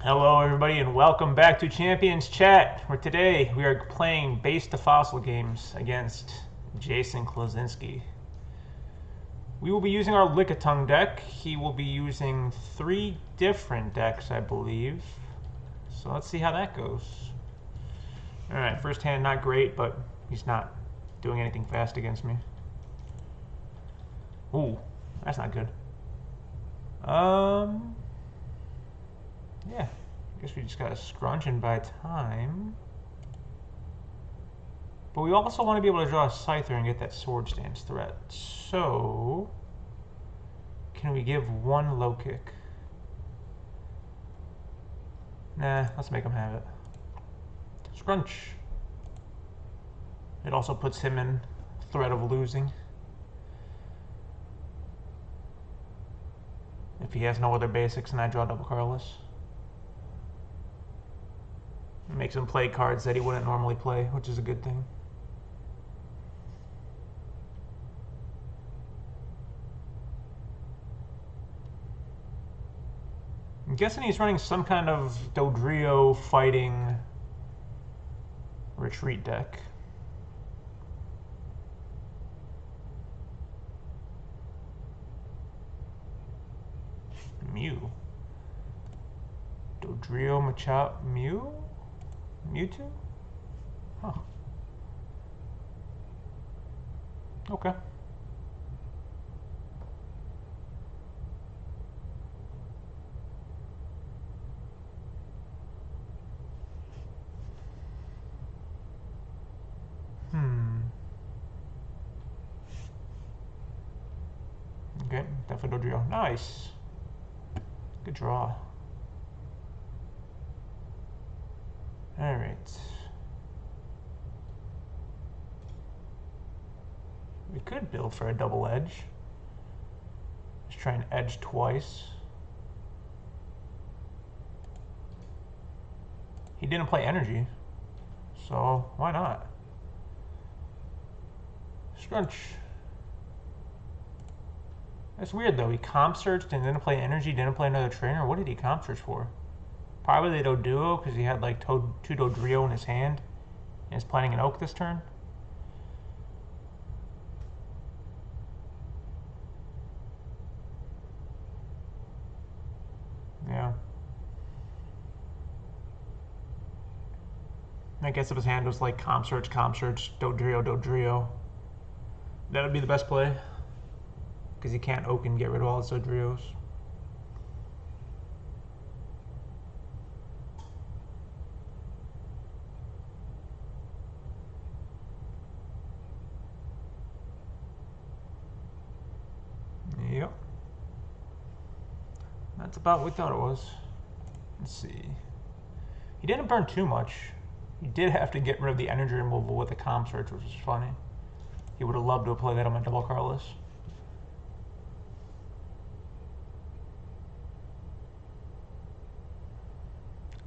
Hello, everybody, and welcome back to Champions Chat, where today we are playing Base to Fossil games against Jason Klosinski. We will be using our Lickitung deck. He will be using 3 different decks, I believe. So let's see how that goes. Alright, first hand not great, but he's not doing anything fast against me. Ooh, that's not good. Yeah, I guess we just gotta scrunch and buy time. But we also want to be able to draw a Scyther and get that Swords Dance threat. So, can we give 1 low kick? Nah, let's make him have it. Scrunch. It also puts him in threat of losing. If he has no other basics and I draw double colorless. It makes him play cards that he wouldn't normally play, which is a good thing. I'm guessing he's running some kind of Dodrio fighting retreat deck. Mew. Dodrio, Machop, Mew? Mewtwo? Huh. Okay. Okay, Daffododrio. Nice. Good draw. Alright. We could build for a double edge. Just try and edge twice. He didn't play energy, so why not? Scrunch. That's weird though. He comp searched and didn't play energy, didn't play another trainer. What did he comp search for? Probably the Doduo because he had like 2 Dodrio in his hand and is planning an Oak this turn. Yeah. I guess if his hand was like comp search, Dodrio, Dodrio, that would be the best play. Because he can't Oak and get rid of all his Dodrios. Yep. That's about what we thought it was. Let's see. He didn't burn too much. He did have to get rid of the energy removal with the comp search, which was funny. He would have loved to have played that on my double colorless.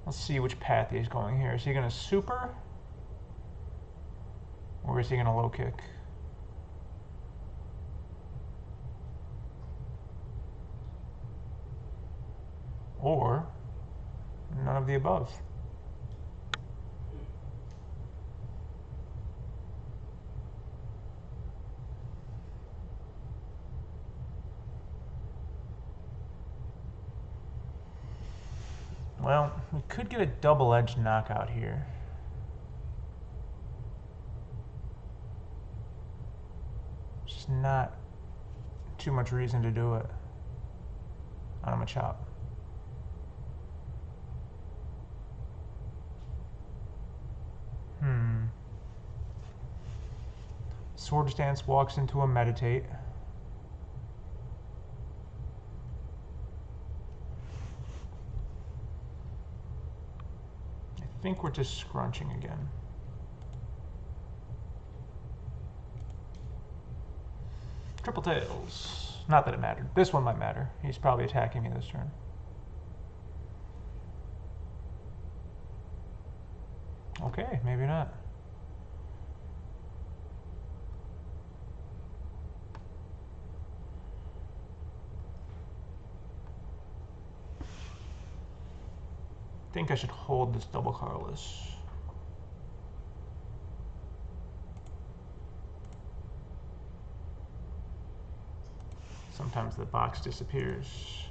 Let's see which path he's going here. Is he going to super? Or is he going to low kick? Or none of the above. Well, we could get a double-edged knockout here. Just not too much reason to do it on a Machop. Swords Dance walks into a Meditate. I think we're just scrunching again. Triple Tails. Not that it mattered. This one might matter. He's probably attacking me this turn. Okay, maybe not. think I should hold this double colorless. Sometimes the box disappears.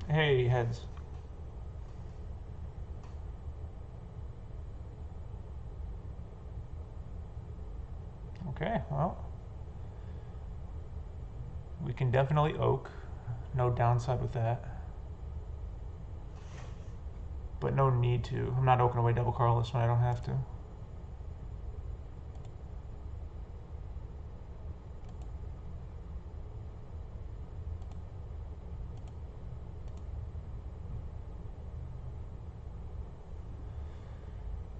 Hey, heads. Okay, well, we can definitely oak. No downside with that. But no need to. I'm not oaking away double colorless when I don't have to.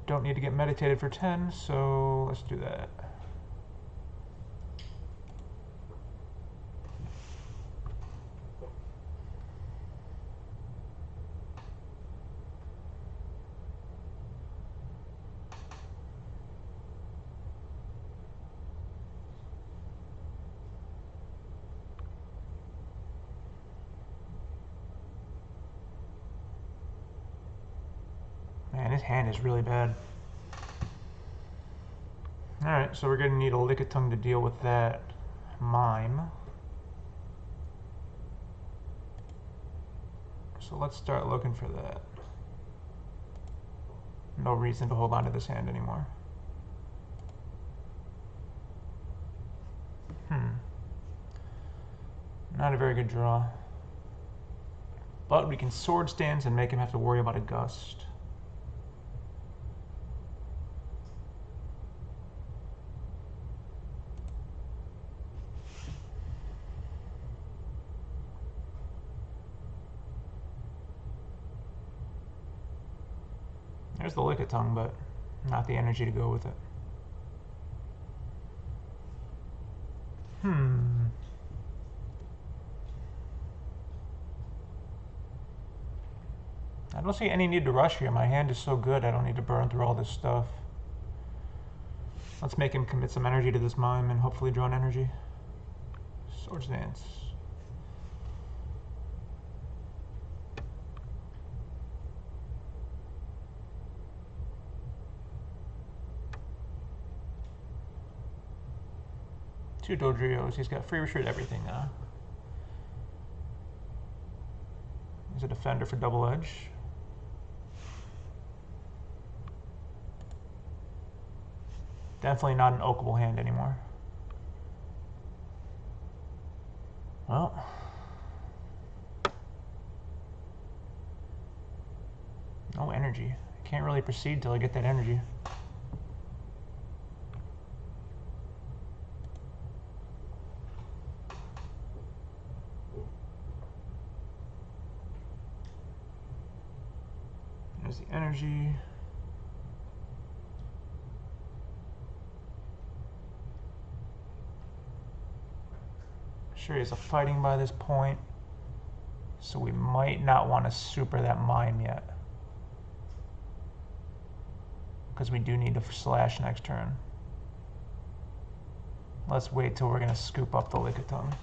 Don't need to get meditated for 10, so let's do that. Man, his hand is really bad. Alright, so we're going to need a Lickitung to deal with that mime. So let's start looking for that. No reason to hold on to this hand anymore. Not a very good draw. But we can Swords Dance and make him have to worry about a Gust. There's the Lickitung, but not the energy to go with it. I don't see any need to rush here. My hand is so good, I don't need to burn through all this stuff. Let's make him commit some energy to this mime and hopefully draw an energy. Swords Dance. Two Dodrios. He's got free retreat everything now. He's a defender for double edge. Definitely not an oakable hand anymore. Well. No energy. I can't really proceed till I get that energy. There's the energy. Sure, he has a fighting by this point, so we might not want to super that mime yet, because we do need to slash next turn. Let's wait till we're going to scoop up the Lickitung,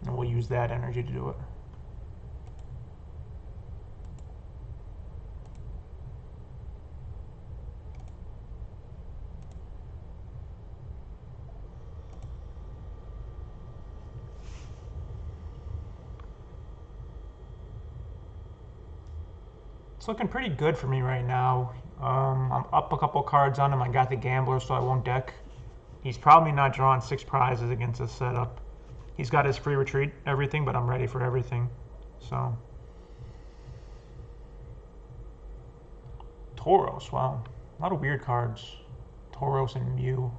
and we'll use that energy to do it. It's looking pretty good for me right now. I'm up a couple cards on him. I got the Gambler, so I won't deck. He's probably not drawing 6 prizes against this setup. He's got his free retreat, everything, but I'm ready for everything. So. Tauros, wow. A lot of weird cards. Tauros and Mew.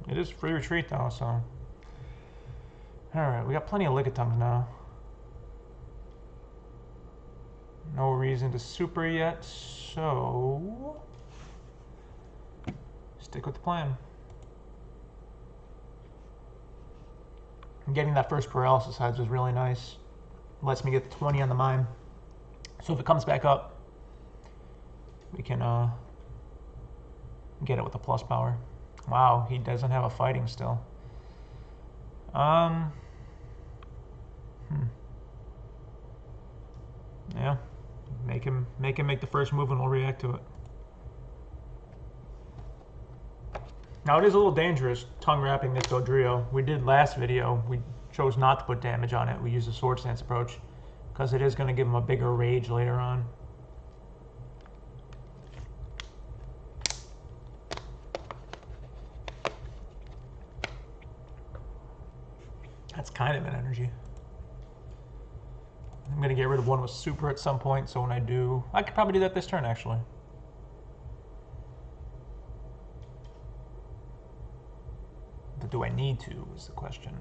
It is free retreat, though, so. Alright, we got plenty of Lickitungs now. No reason to super yet, so stick with the plan. Getting that first paralysis heads was really nice. Lets me get the 20 on the mime. So if it comes back up, we can get it with the plus power. Wow, he doesn't have a fighting still. Yeah. Make him make the first move and we'll react to it. Now it is a little dangerous tongue wrapping this Dodrio. We did last video, we chose not to put damage on it. We used the Swords Dance approach because it is going to give him a bigger rage later on. That's kind of an energy. I'm going to get rid of one with super at some point, so when I do, I could probably do that this turn actually. But do I need to is the question.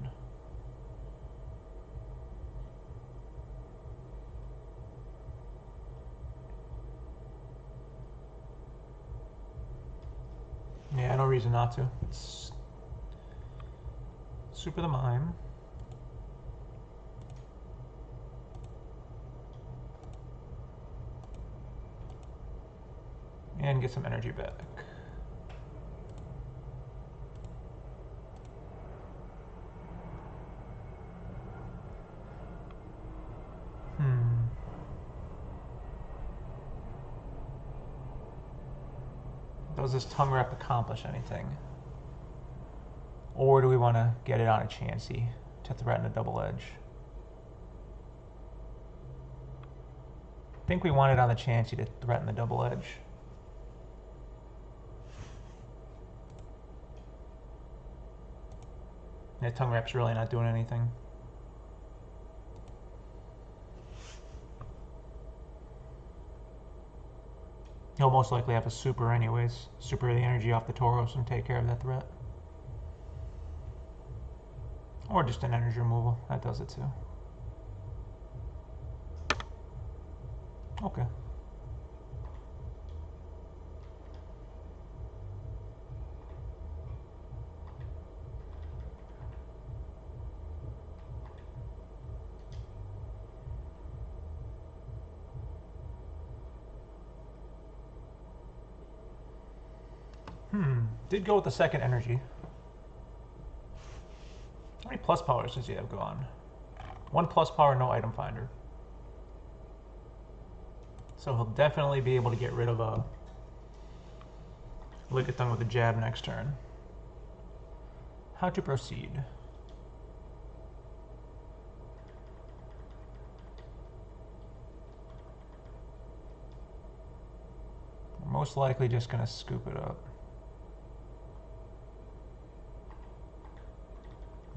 Yeah, no reason not to. It's super the mime. And get some energy back. Does this tongue wrap accomplish anything? Or do we want to get it on a Chansey to threaten a double edge? I think we want it on the Chansey to threaten the double edge. That tongue wrap's really not doing anything. He'll most likely have a super anyways. Super the energy off the Tauros and take care of that threat. Or just an energy removal. That does it too. Okay. Did go with the second energy. How many plus powers does he have gone? 1 plus power, no item finder. So he'll definitely be able to get rid of a Lickitung with a jab next turn. How to proceed? We're most likely just going to scoop it up.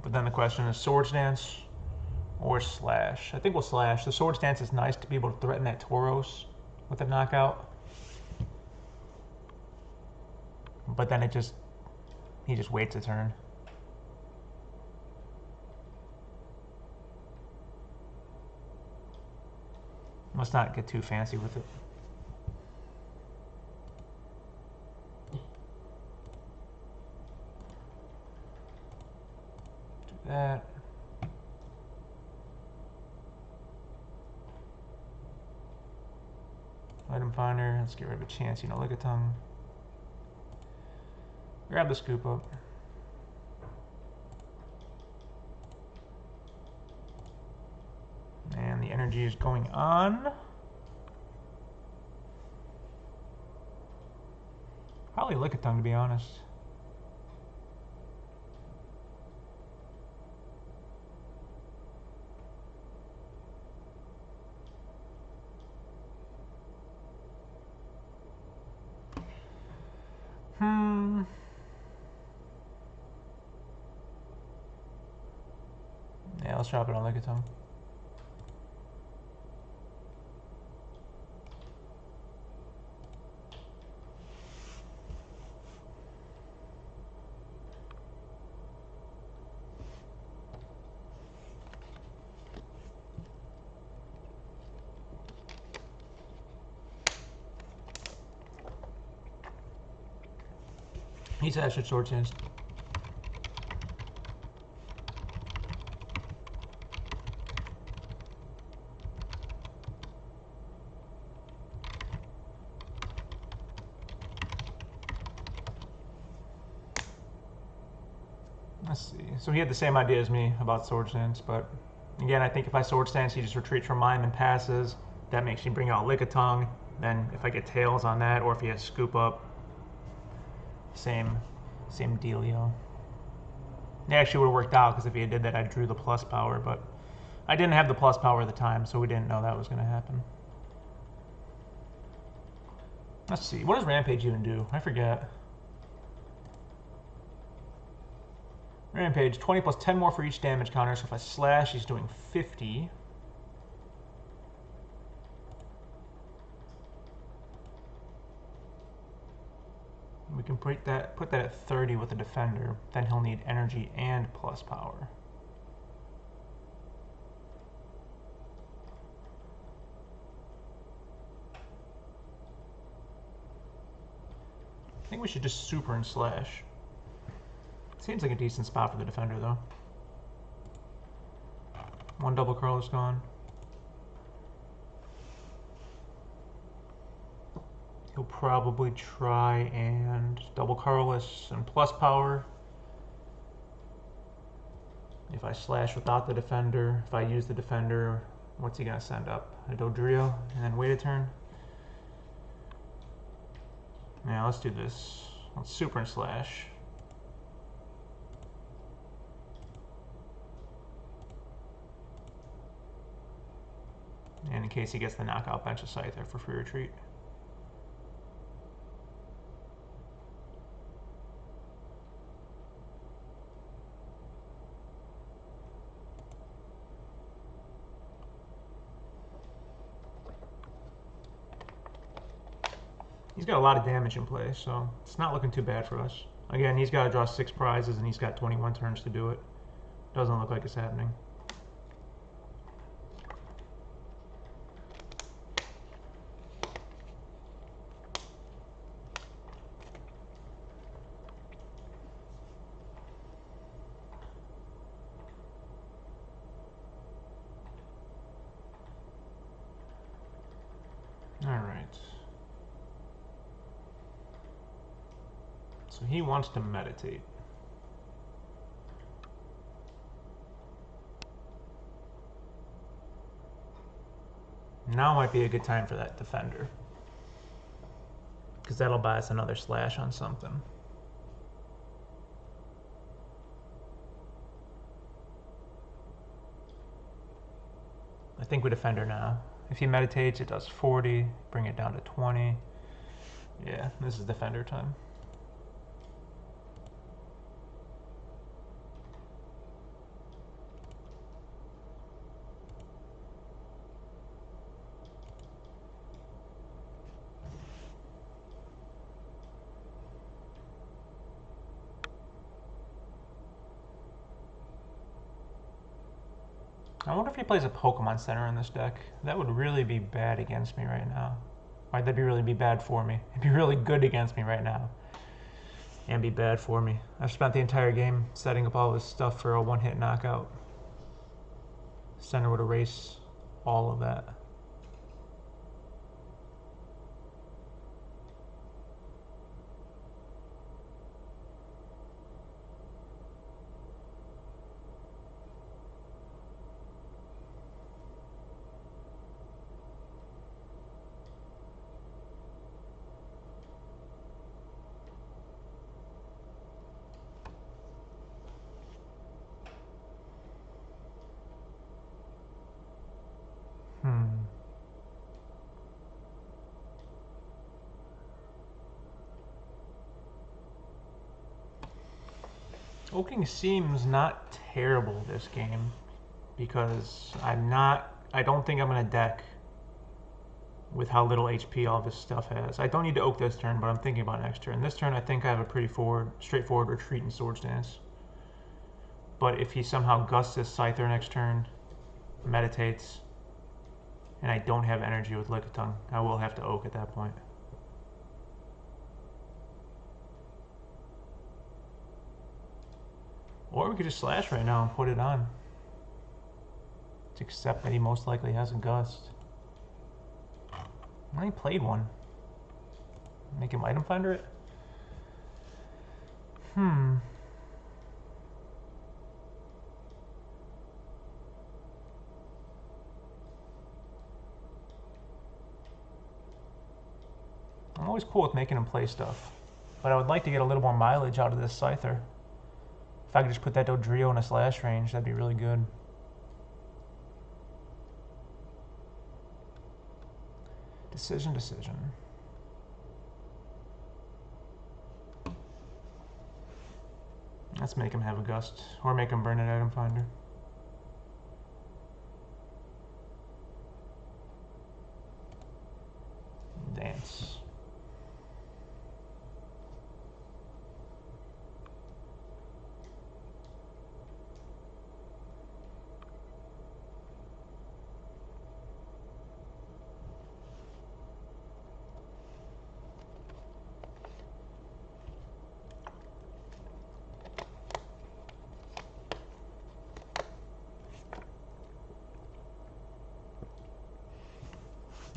But then the question is Swords Dance or Slash. I think we'll Slash. The Swords Dance is nice to be able to threaten that Tauros with a knockout. But then he just waits a turn. Let's not get too fancy with it. That. Item finder, let's get rid of a Chansey and a Lickitung. Grab the scoop up. And the energy is going on. Probably Lickitung, to be honest. Yeah, let's drop it on Lickitung. He's actually Swords Dance. Let's see. So he had the same idea as me about Swords Dance, but Again, I think if I Sword Stance, he just retreats from mine and passes. That makes me bring out Lickitung. Then if I get Tails on that, or if he has Scoop Up, same dealio. It actually would have worked out, because if he did that, I drew the plus power, but I didn't have the plus power at the time, so we didn't know that was going to happen. Let's see. What does Rampage even do? I forget. Rampage, 20 plus 10 more for each damage counter, so if I slash, he's doing 50. We can put that at 30 with the defender. Then he'll need energy and plus power. I think we should just super and slash. Seems like a decent spot for the defender, though. One double curl is gone. He'll probably try and double Carless and plus power. If I slash without the defender, if I use the defender, what's he gonna send up? A Dodrio and then wait a turn? Yeah, let's do this. Let's super and slash. And in case he gets the knockout, bench a Scyther for free retreat. He's got a lot of damage in play, so it's not looking too bad for us. Again, he's got to draw 6 prizes, and he's got 21 turns to do it. Doesn't look like it's happening. All right. So he wants to meditate. Now might be a good time for that defender, because that'll buy us another slash on something. I think we defender now. If he meditates, it does 40, bring it down to 20. Yeah, this is defender time. I wonder if he plays a Pokemon Center in this deck. That would really be bad against me right now. Why, that'd really be bad for me. It'd be really good against me right now. And be bad for me. I've spent the entire game setting up all this stuff for a one-hit knockout. Center would erase all of that. Oaking seems not terrible this game, because I don't think I'm going to deck with how little HP all this stuff has. I don't need to oak this turn, but I'm thinking about next turn. This turn I think I have a pretty straightforward retreat and Sword Stance. But if he somehow gusts his Scyther next turn, meditates, and I don't have energy with Lickitung, I will have to oak at that point. Or we could just slash right now and put it on. To accept that he most likely has a gust. I only played one. Make him item finder it? always cool with making him play stuff. But I would like to get a little more mileage out of this Scyther. If I could just put that Dodrio in a slash range, that'd be really good. Decision. Let's make him have a gust, or make him burn an item finder. Dance.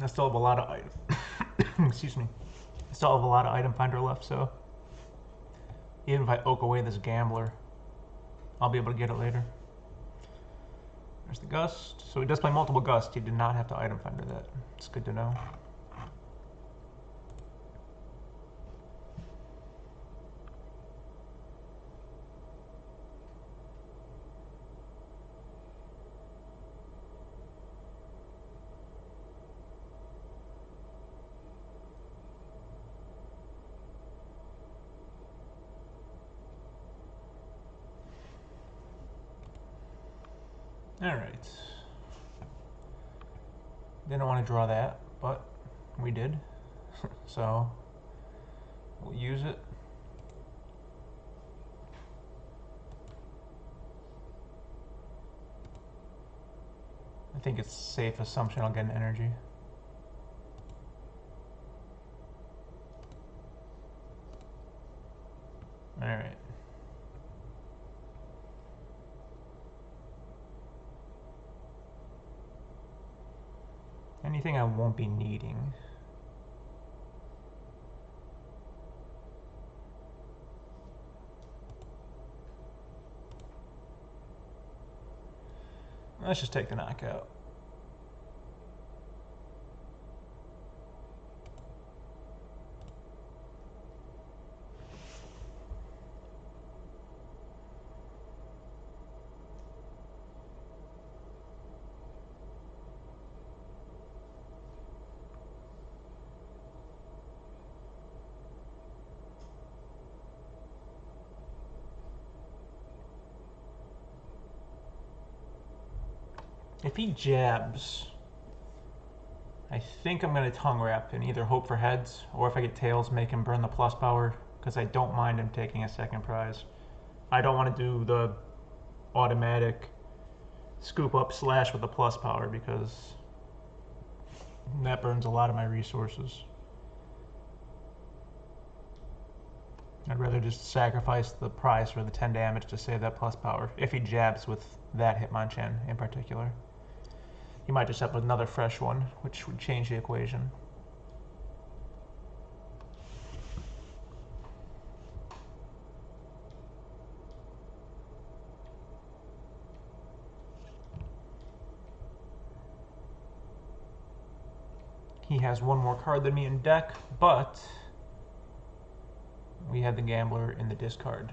I still have a lot of item. Excuse me. I still have a lot of item finder left, so even if I oak away this gambler, I'll be able to get it later. There's the gust. So he does play multiple gusts. He did not have to item finder that. It's good to know. Alright. Didn't want to draw that, but we did. So we'll use it. I think it's safe assumption I'll get an energy. Alright. Anything I won't be needing. Let's just take the knockout. If he jabs, I think I'm going to tongue wrap and either hope for heads, or if I get tails, make him burn the plus power, because I don't mind him taking a second prize. I don't want to do the automatic scoop up slash with the plus power, because that burns a lot of my resources. I'd rather just sacrifice the prize for the 10 damage to save that plus power, if he jabs with that Hitmonchan in particular. He might just have another fresh one, which would change the equation. He has one more card than me in deck, but we have the Gambler in the discard,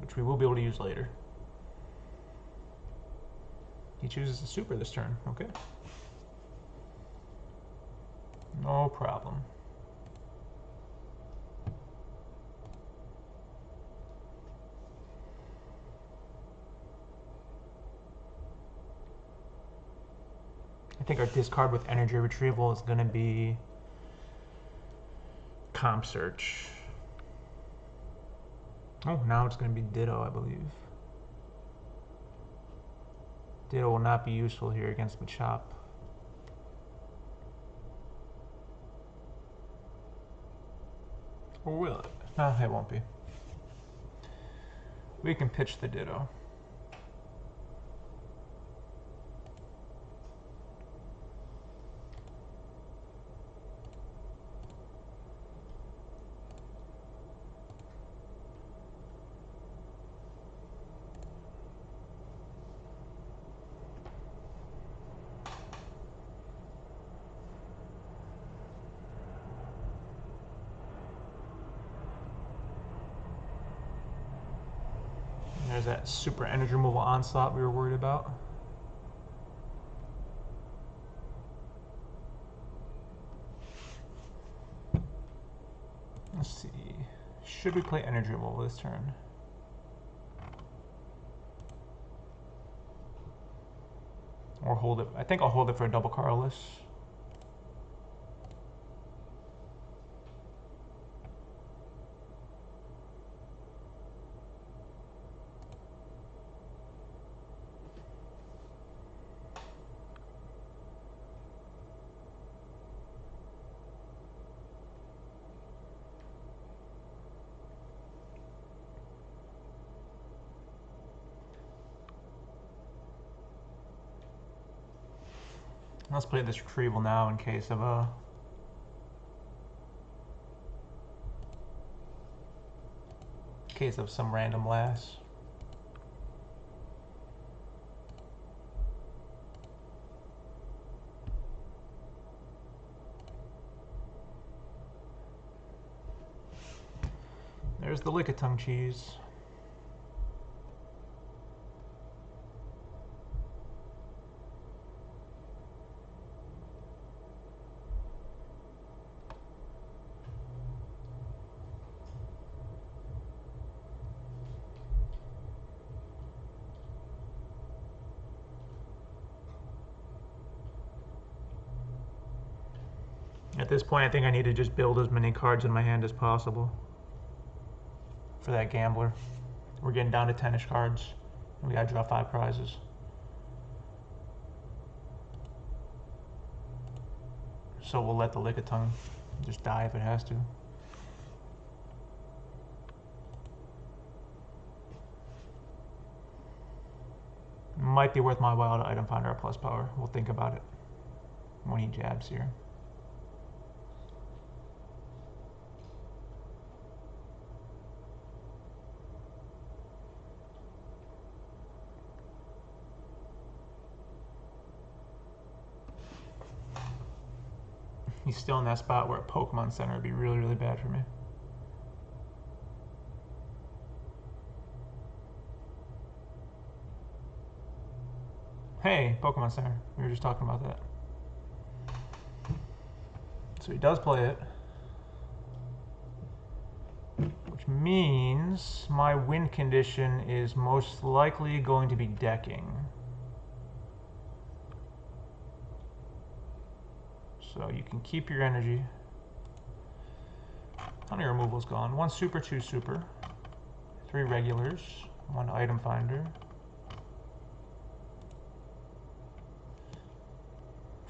which we will be able to use later. He chooses the super this turn. Okay. No problem. I think our discard with energy retrieval is going to be Comp Search. Oh, now it's going to be Ditto, I believe. Ditto will not be useful here against Machop. Or will it? No, it won't be. We can pitch the Ditto. There's that super energy removal onslaught we were worried about. Let's see. Should we play energy removal this turn? Or hold it? I think I'll hold it for a double colorless. Let's play this retrieval now in case of some random lass. There's the Lickitung cheese. At this point, I think I need to just build as many cards in my hand as possible for that gambler. We're getting down to 10-ish cards, and we gotta draw 5 prizes. So we'll let the Lickitung just die if it has to. Might be worth my while to item finder at plus power. We'll think about it when he jabs here. He's still in that spot where a Pokemon Center would be really, really bad for me. Hey, Pokemon Center. We were just talking about that. So he does play it. Which means my win condition is most likely going to be decking. So you can keep your energy. Ton of your removal's gone. 1 super, 2 super. 3 regulars. 1 item finder.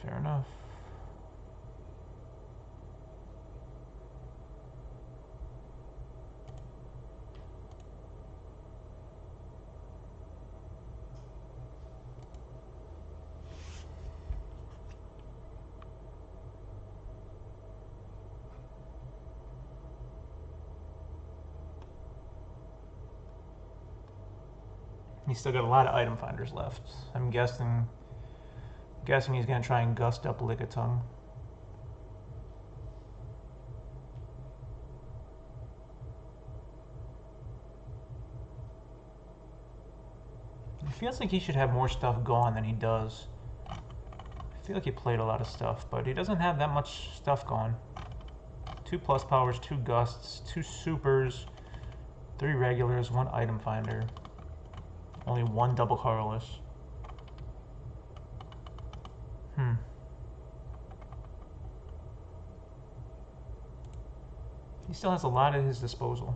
Fair enough. He's still got a lot of item finders left. I'm guessing he's gonna try and gust up Lickitung. It feels like he should have more stuff gone than he does. I feel like he played a lot of stuff, but he doesn't have that much stuff gone. 2 plus powers, 2 gusts, 2 supers, 3 regulars, 1 item finder. Only 1 double colorless. He still has a lot at his disposal.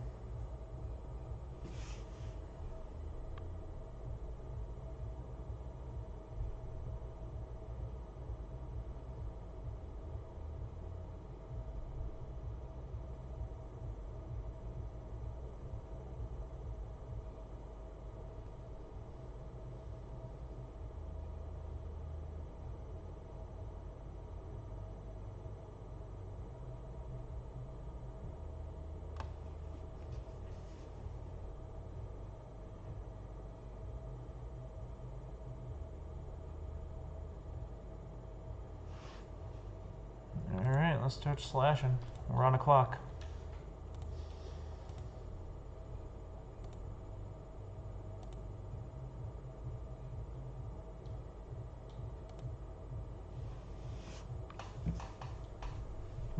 Let's start slashing. We're on the clock.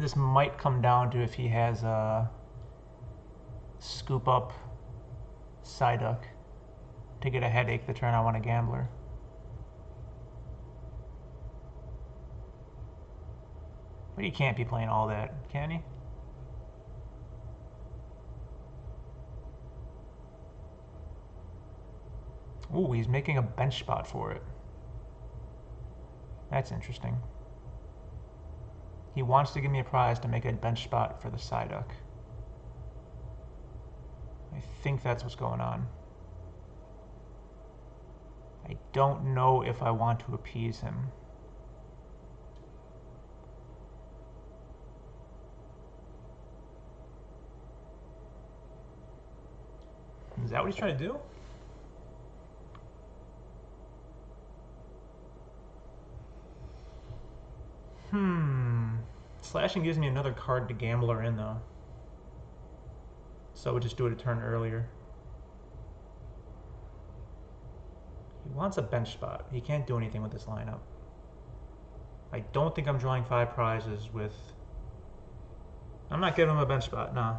This might come down to if he has a scoop up Psyduck to get a headache the turn I want a gambler. But he can't be playing all that, can he? Ooh, he's making a bench spot for it. That's interesting. He wants to give me a prize to make a bench spot for the Psyduck. I think that's what's going on. I don't know if I want to appease him. Is that what he's trying to do? Slashing gives me another card to gambler in though. So we'll just do it a turn earlier. He wants a bench spot. He can't do anything with this lineup. I don't think I'm drawing 5 prizes with... I'm not giving him a bench spot, no.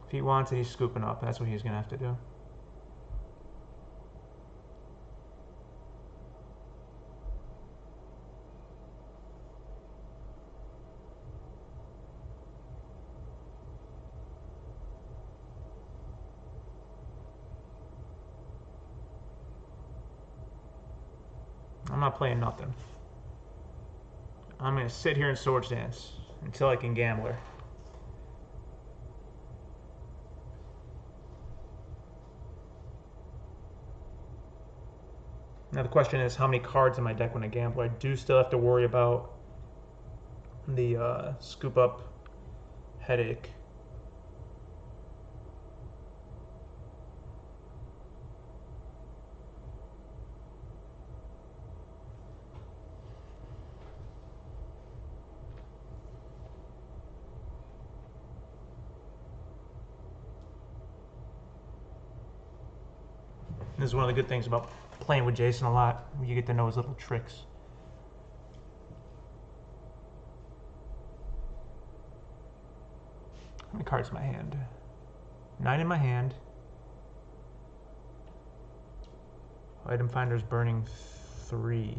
If he wants it, he's scooping up. That's what he's going to have to do. I'm not playing nothing. I'm going to sit here and Swords Dance until I can gambler. Now the question is, how many cards in my deck when I gamble? I do still have to worry about the scoop up headache. This is one of the good things about playing with Jason a lot. You get to know his little tricks. How many cards in my hand? 9 in my hand. Item Finder's burning 3.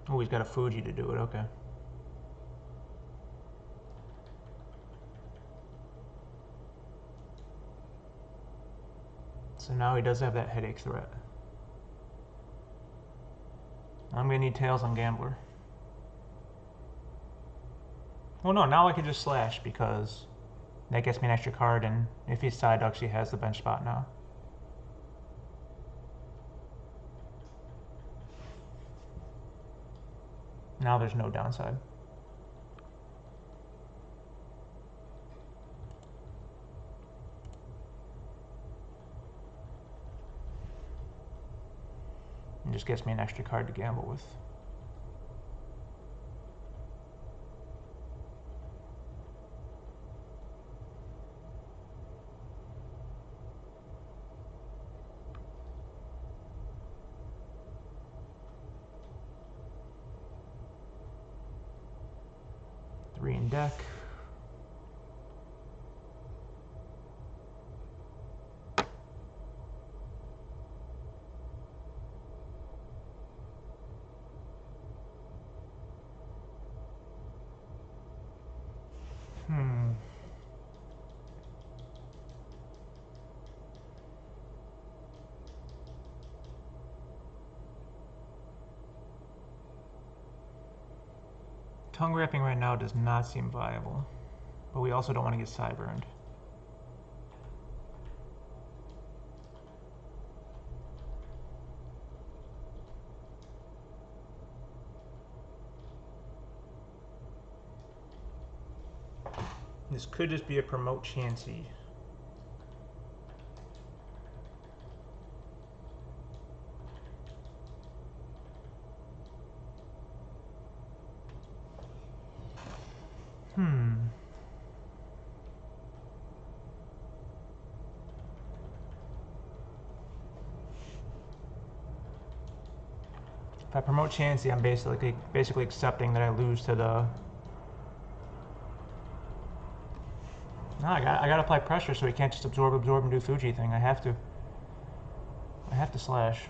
Oh, he's got a Fuji to do it, okay. So now he does have that headache threat. I'm gonna need Tails on Gambler. Well, no, now I can just slash because that gets me an extra card, and if he Psyducks, he has the bench spot now. Now there's no downside. It just gets me an extra card to gamble with. Deck. Tongue wrapping right now does not seem viable, but we also don't want to get side-burned. This could just be a promote Chansey. If I promote Chansey, I'm basically accepting that I lose to the... No, I gotta apply pressure so he can't just absorb, and do Fuji thing. I have to slash.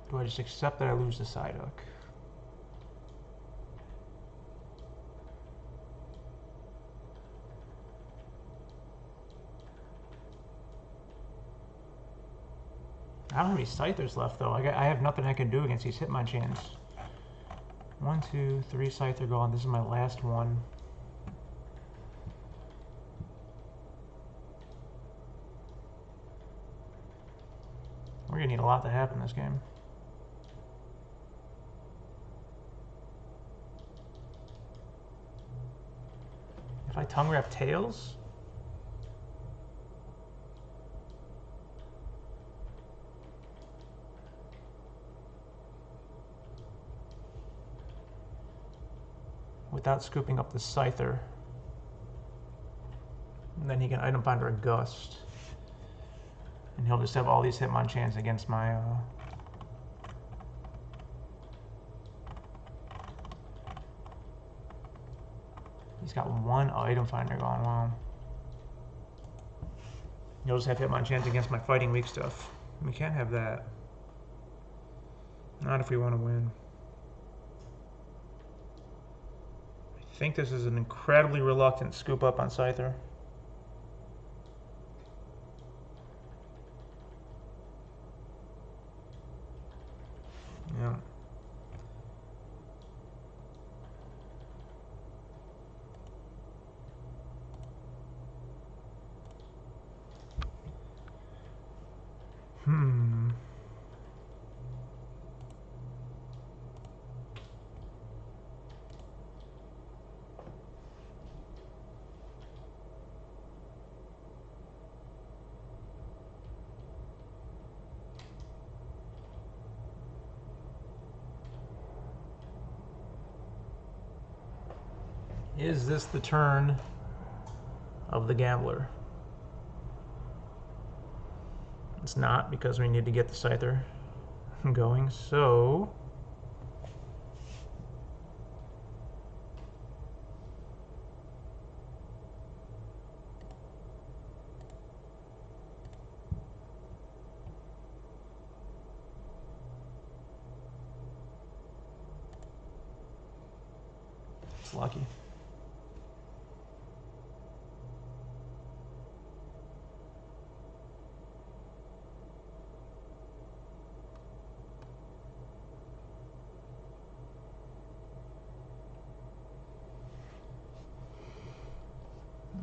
Do I just accept that I lose the Psyduck? I don't have any Scythers left though. I have nothing I can do against these Hitmonchans. 1, 2, 3 Scyther gone. This is my last one. We're gonna need a lot to happen this game. If I tongue wrap Tails? Without scooping up the Scyther. And then he can item finder a Gust. And he'll just have all these Hitmonchans against my He's got one item finder going, wow. He'll just have Hitmonchans against my fighting weak stuff. We can't have that. Not if we want to win. I think this is an incredibly reluctant scoop up on Scyther. Yeah. Is this the turn of the Gambler? It's not, because we need to get the Scyther going, so... It's lucky.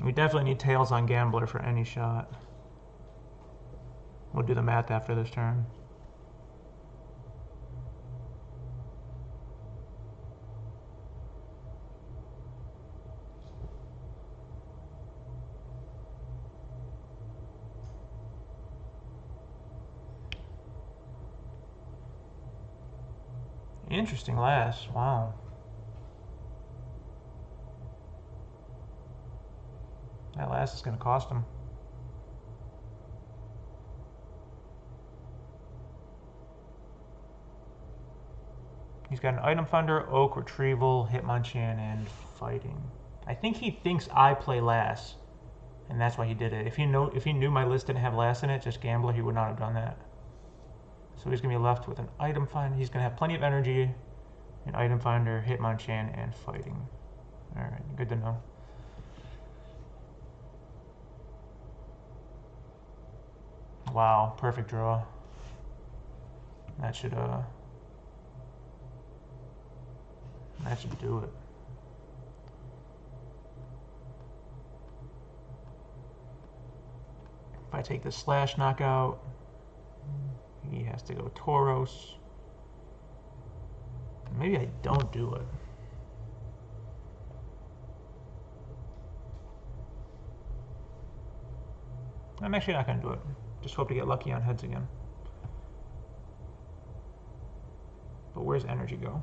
We definitely need Tails on Gambler for any shot. We'll do the math after this turn. Interesting last, wow. That last is going to cost him. He's got an item finder, Oak, Retrieval, Hitmonchan, and Fighting. I think he thinks I play last, and that's why he did it. If he knew my list didn't have last in it, just Gambler, he would not have done that. So he's going to be left with an item finder. He's going to have plenty of energy An item finder, Hitmonchan, and fighting. Alright, good to know. Wow, perfect draw. That should do it. If I take the Slash knockout, he has to go Tauros. Maybe I don't do it. I'm actually not going to do it. Just hope to get lucky on heads again. But where's energy go?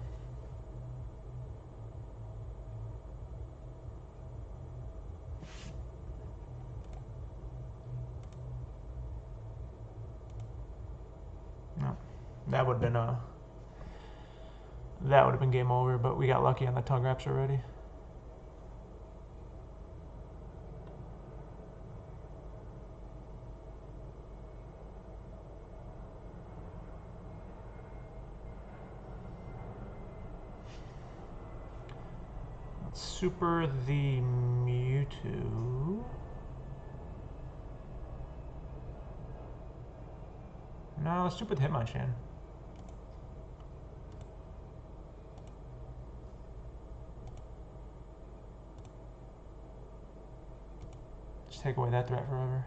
No. That would have been game over, but we got lucky on the tongue wraps already. Let's super the Mewtwo. No, let's super the Hitmonchan. Just take away that threat forever.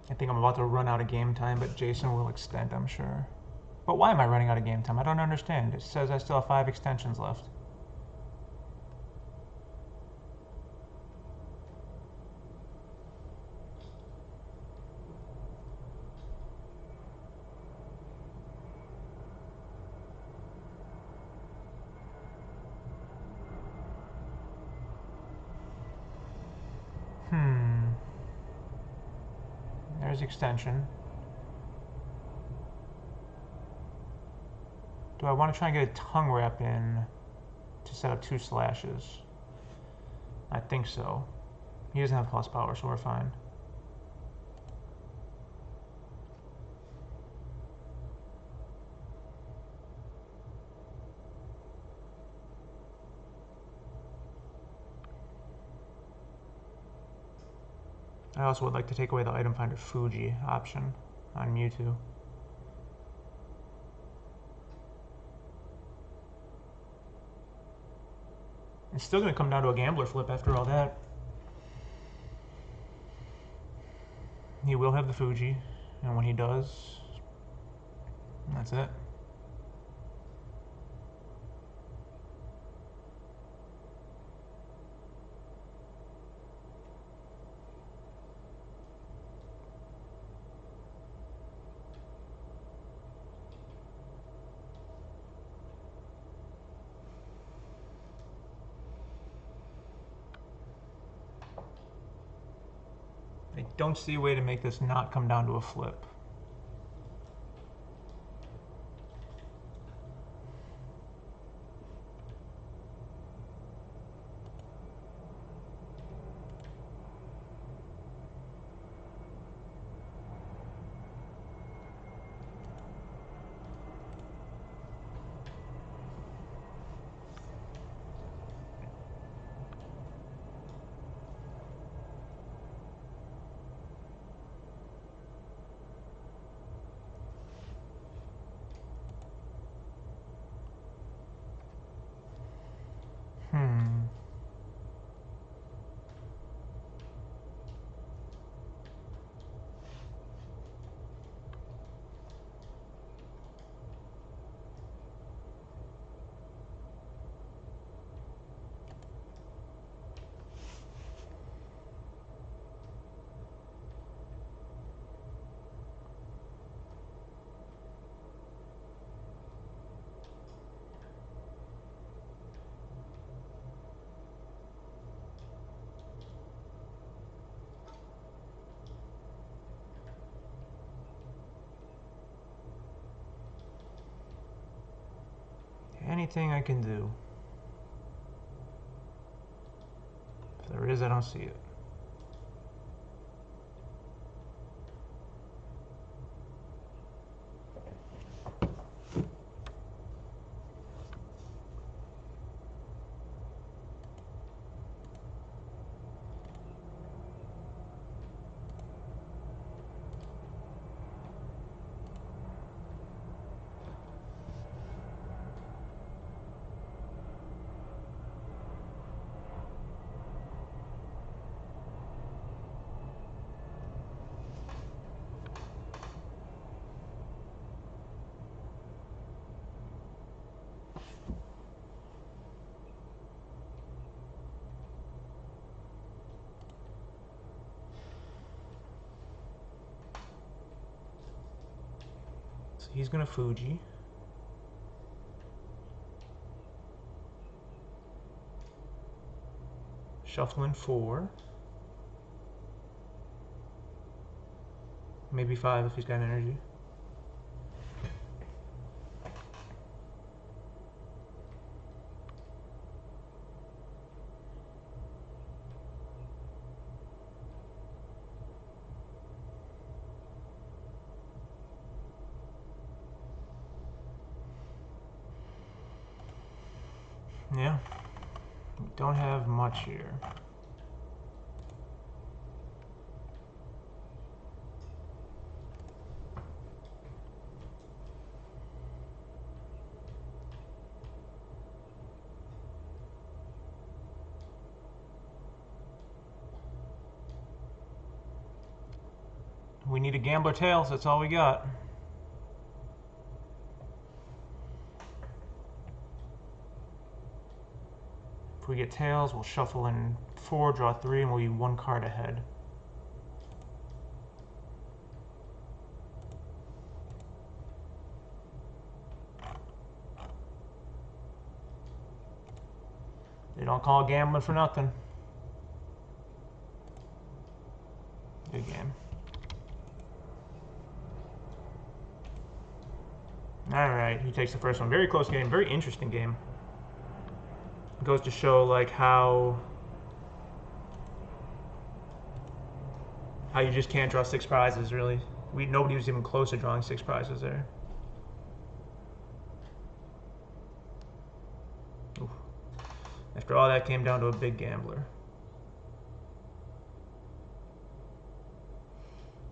I think I'm about to run out of game time, but Jason will extend, I'm sure. But why am I running out of game time? I don't understand. It says I still have 5 extensions left. There's extension. Do I want to try and get a tongue wrap in to set up 2 slashes? I think so. He doesn't have plus power, so we're fine. I also would like to take away the item finder Fuji option on Mewtwo. It's still going to come down to a gambler flip after all that. He will have the Fuji, and when he does, that's it. I don't see a way to make this not come down to a flip. anything I can do? If there is, I don't see it. So he's gonna Fuji. Shuffling 4. Maybe 5 if he's got energy. Yeah, we don't have much here. We need a gambler tails, that's all we got. If we get tails, we'll shuffle in 4, draw 3, and we'll be 1 card ahead. They don't call gambling for nothing. Good game. Alright, he takes the first one. Very close game, very interesting game. It goes to show like how you just can't draw 6 prizes, really. Nobody was even close to drawing 6 prizes there. Oof. After all that, came down to a big gambler.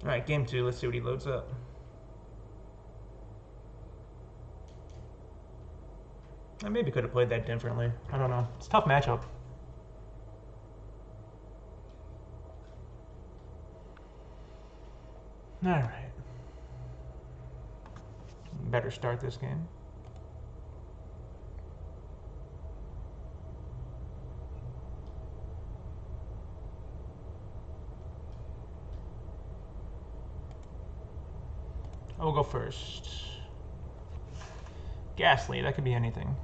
Alright, game 2, let's see what he loads up. I maybe could have played that differently. I don't know. It's a tough matchup. Alright. Better start this game. I will go first. Ghastly, that could be anything.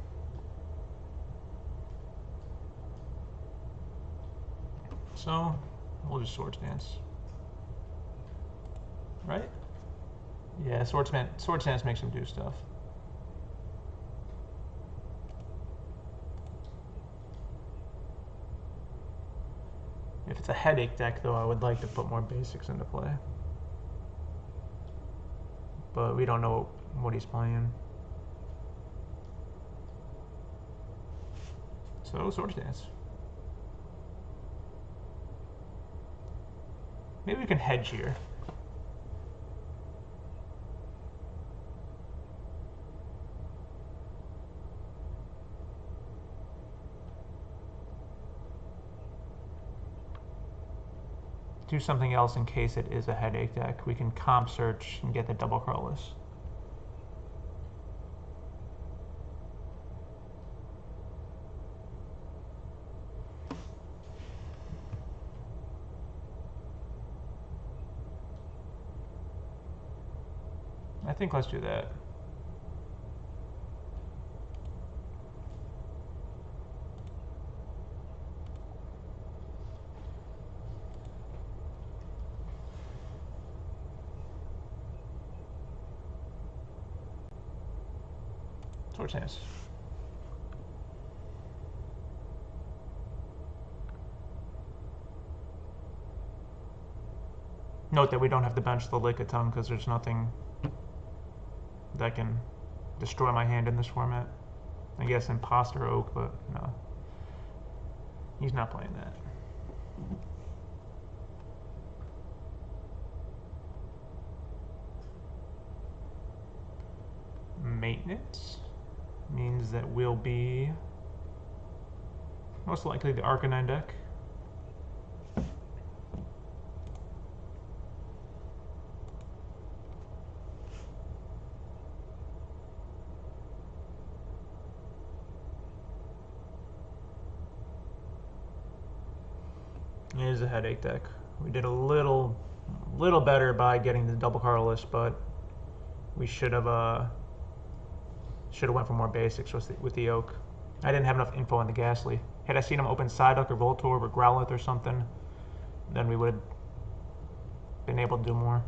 So, we'll just Swords Dance. Right? Yeah, Swords Dance makes him do stuff. If it's a headache deck, though, I would like to put more basics into play. But we don't know what he's playing. So, Swords Dance. Maybe we can hedge here. Do something else in case it is a headache deck. We can comp search and get the double colorless. I think let's do that. Swords Dance. Note that we don't have to bench the Lickitung because there's nothing that can destroy my hand in this format. I guess Imposter Oak, but no. He's not playing that. Maintenance means that we'll be most likely the Arcanine deck. It is a headache deck. We did a little better by getting the double colorless, but we should have went for more basics with the Oak. I didn't have enough info on the Ghastly. Had I seen him open Psyduck or Voltorb or Growlithe or something, then we would have been able to do more.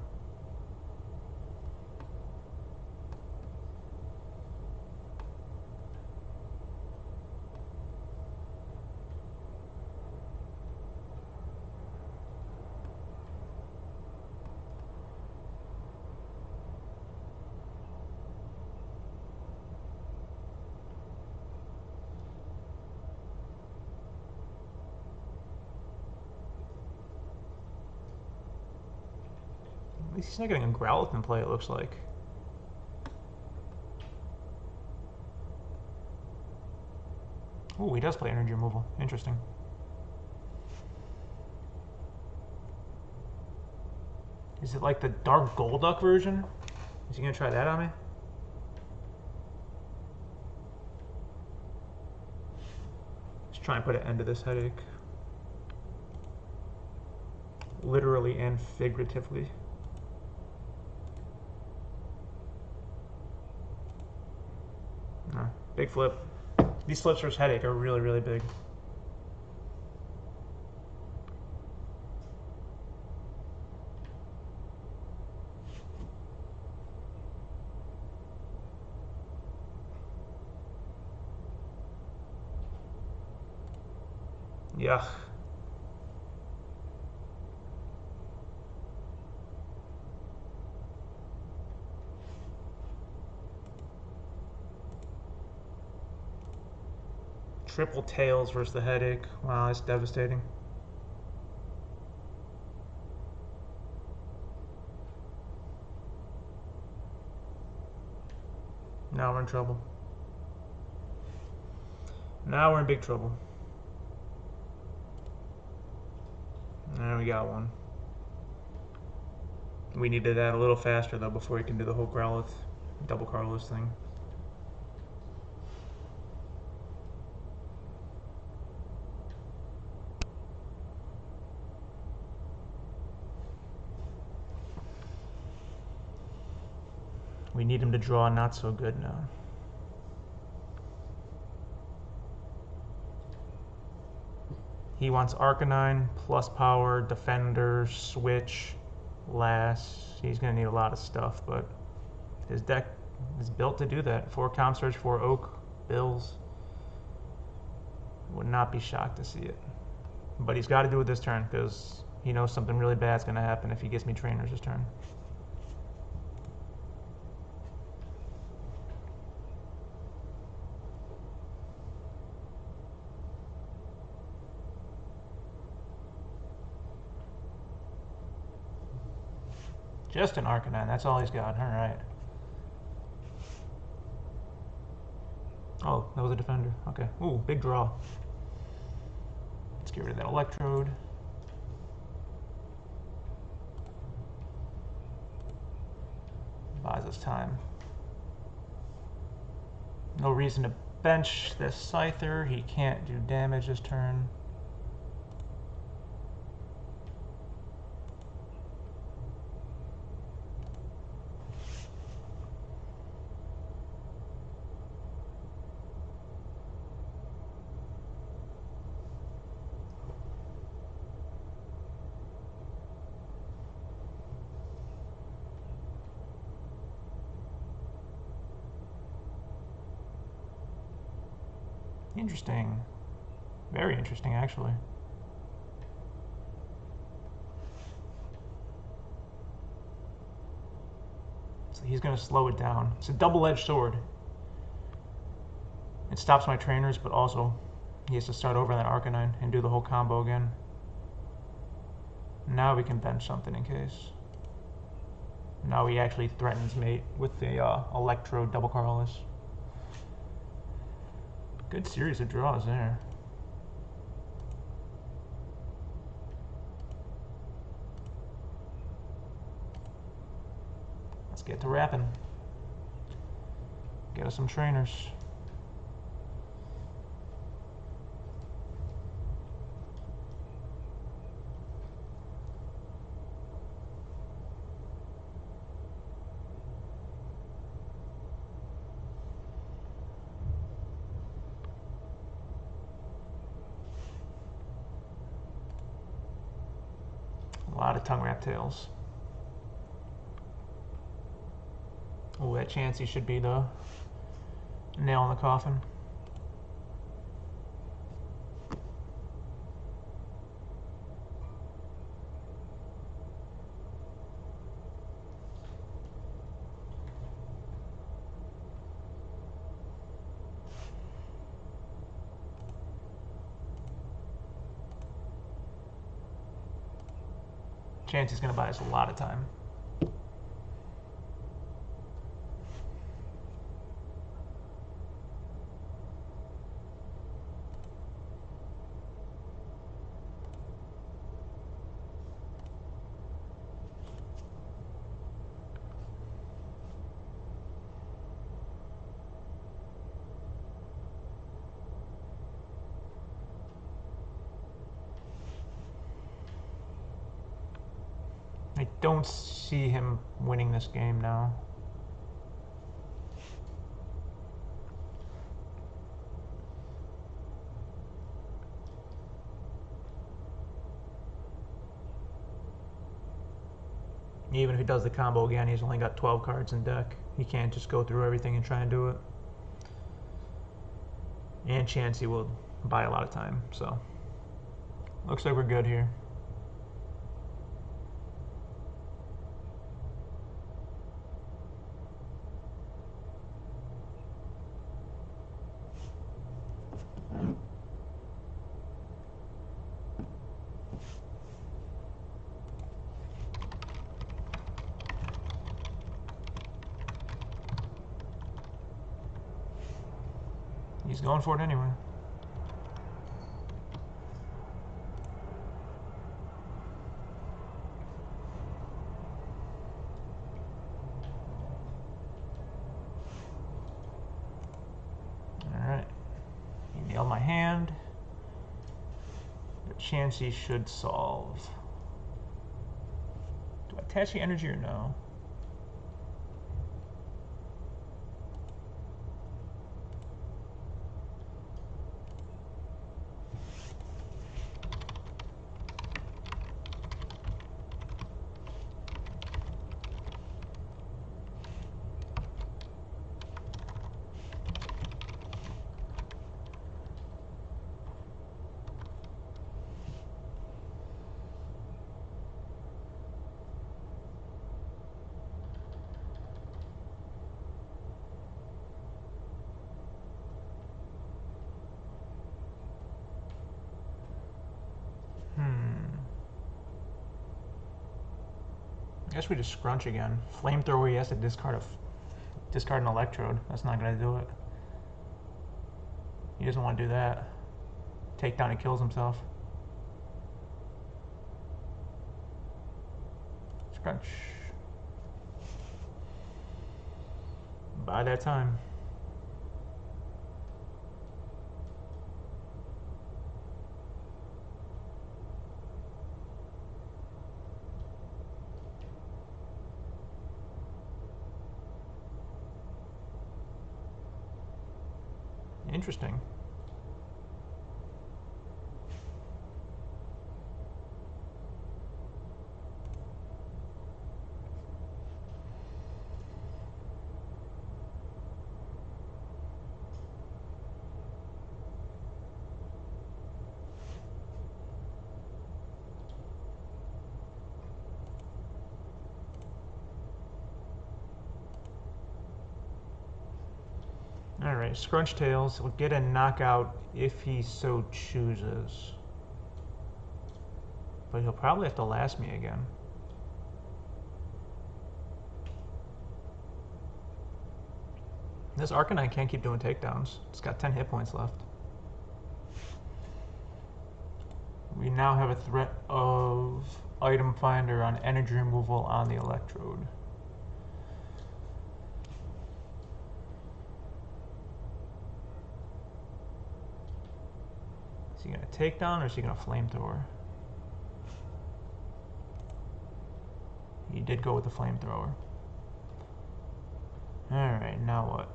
At least he's not getting a Growlithe in play, it looks like. Oh, he does play energy removal. Interesting. Is it like the Dark Golduck version? Is he gonna try that on me? Let's try and put an end to this headache. Literally and figuratively. No, big flip. These flips for his headache are really, really big. Yuck. Triple tails versus the headache. Wow, that's devastating. Now we're in trouble. Now we're in big trouble. And we got one. We needed that a little faster though before we can do the whole Growlithe double colorless thing. We need him to draw not so good now. He wants Arcanine, plus power, Defender, Switch, Lass. He's going to need a lot of stuff, but his deck is built to do that. 4 Comp Surge, 4 Oak, Bills. Would not be shocked to see it. But he's got to do it this turn because he knows something really bad is going to happen if he gives me trainers this turn. Just an Arcanine, that's all he's got. Alright. Oh, that was a Defender. Okay. Ooh, big draw. Let's get rid of that Electrode. Buys us time. No reason to bench this Scyther. He can't do damage this turn. Interesting. Very interesting, actually. So he's going to slow it down. It's a double-edged sword. It stops my trainers, but also he has to start over that Arcanine and do the whole combo again. Now we can bench something in case. Now he actually threatens mate with the Electro double Carlos. Good series of draws there. Let's get to rapping. Get us some trainers. A lot of tongue wrap tails. Oh, that Chansey should be the nail in the coffin. Chansey's going to buy us a lot of time. I don't see him winning this game now. Even if he does the combo again, he's only got 12 cards in deck. He can't just go through everything and try and do it. And Chansey will buy a lot of time, so looks like we're good here. He's going for it anyway. Alright. He nailed my hand. But Chansey should solve. Do I attach the energy or no? I guess we just scrunch again. Flamethrower, he has to discard an Electrode. That's not gonna do it. He doesn't want to do that. Takedown, he kills himself. Scrunch. By that time. Interesting. Alright, Scrunch Tails will get a knockout if he so chooses. But he'll probably have to last me again. This Arcanine can't keep doing takedowns. It's got 10 hit points left. We now have a threat of Item Finder on energy removal on the Electrode. Is he going to take down or is he going to Flamethrower? He did go with the Flamethrower. Alright, now what?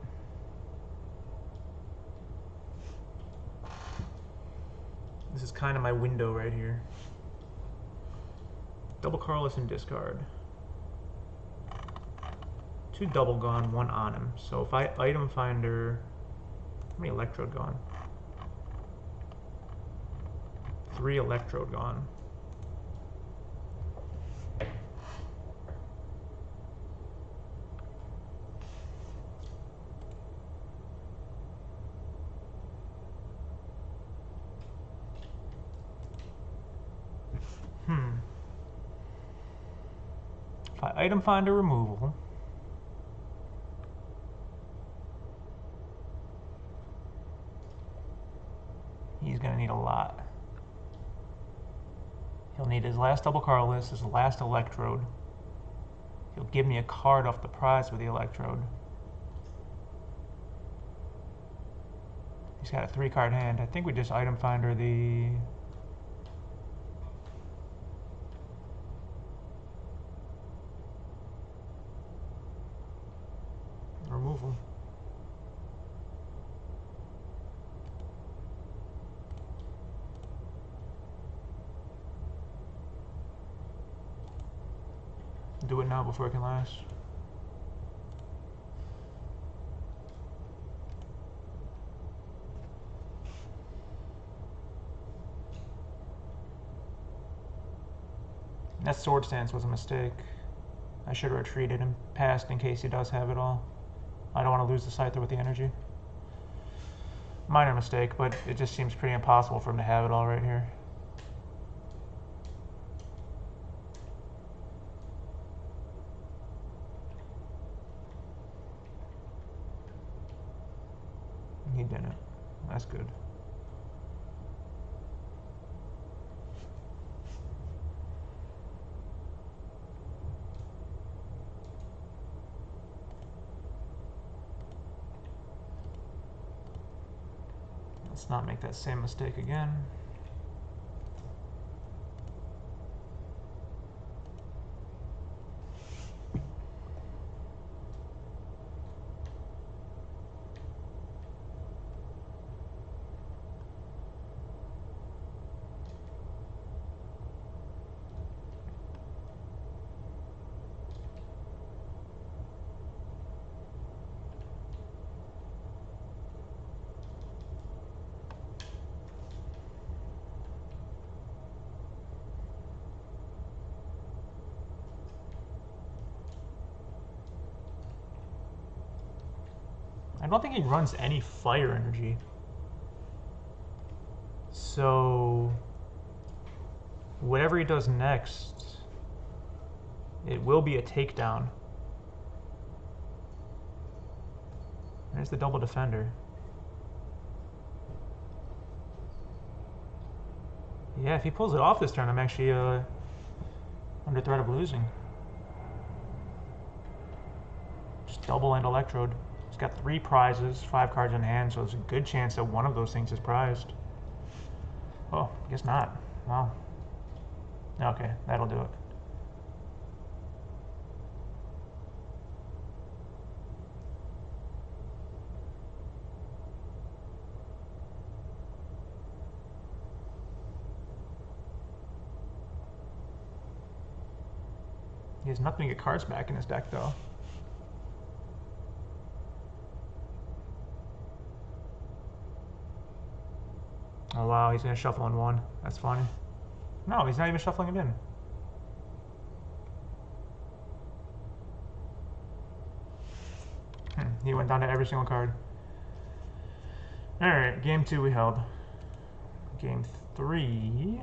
This is kind of my window right here. Double Carlos and discard. 2 double gone, 1 on him. So if I Item Finder, how many Electrode gone? 3 Electrode gone. If I Item Finder removal, he's going to need a lot. He'll need his last Double Carlos, his last Electrode. He'll give me a card off the prize with the Electrode. He's got a 3-card hand. I think we just Item Finder the... removal. Do it now before it can last. That Sword Stance was a mistake. I should have retreated and passed in case he does have it all. I don't want to lose the Scyther with the energy. Minor mistake, but it just seems pretty impossible for him to have it all right here. He didn't. That's good. Let's not make that same mistake again. I don't think he runs any fire energy. So whatever he does next, it will be a takedown. There's the double defender. Yeah, if he pulls it off this turn, I'm actually under threat of losing. Just double and Electrode. He's got 3 prizes, 5 cards in hand, so there's a good chance that one of those things is prized. Oh, I guess not. Wow. Okay, that'll do it. He has nothing to get cards back in his deck, though. Oh wow, he's gonna shuffle in 1. That's funny. No, he's not even shuffling it in. He went down to every single card. Alright, game 2 we held. Game 3...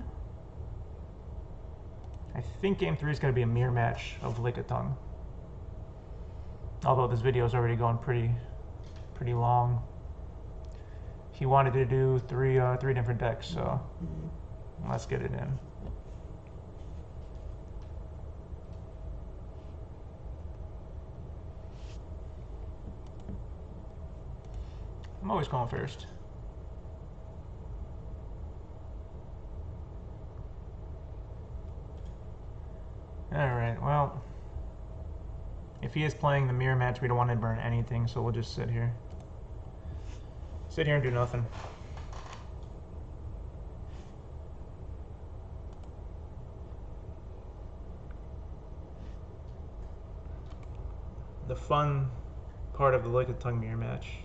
I think game 3 is going to be a mirror match of Lickitung. Although this video is already going pretty long. He wanted to do three different decks, so let's get it in. I'm always going first. Alright, well, if he is playing the mirror match, we don't want to burn anything, so we'll just sit here. Sit here and do nothing. The fun part of the Lickitung mirror match.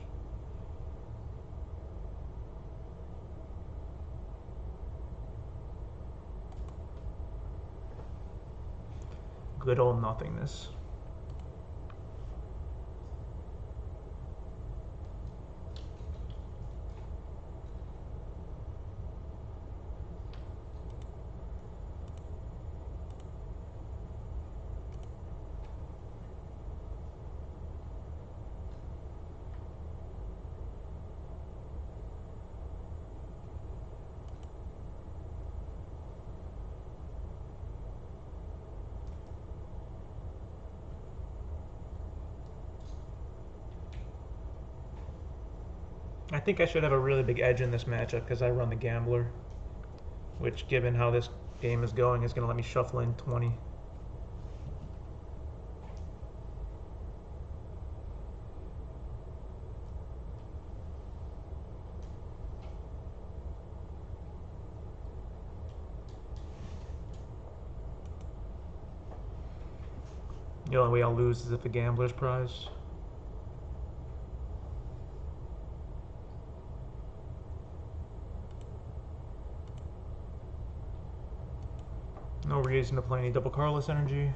Good old nothingness. I think I should have a really big edge in this matchup because I run the Gambler, which, given how this game is going, is going to let me shuffle in 20. The only way I'll lose is if the Gambler's prize. No reason to play any double Carlos energy.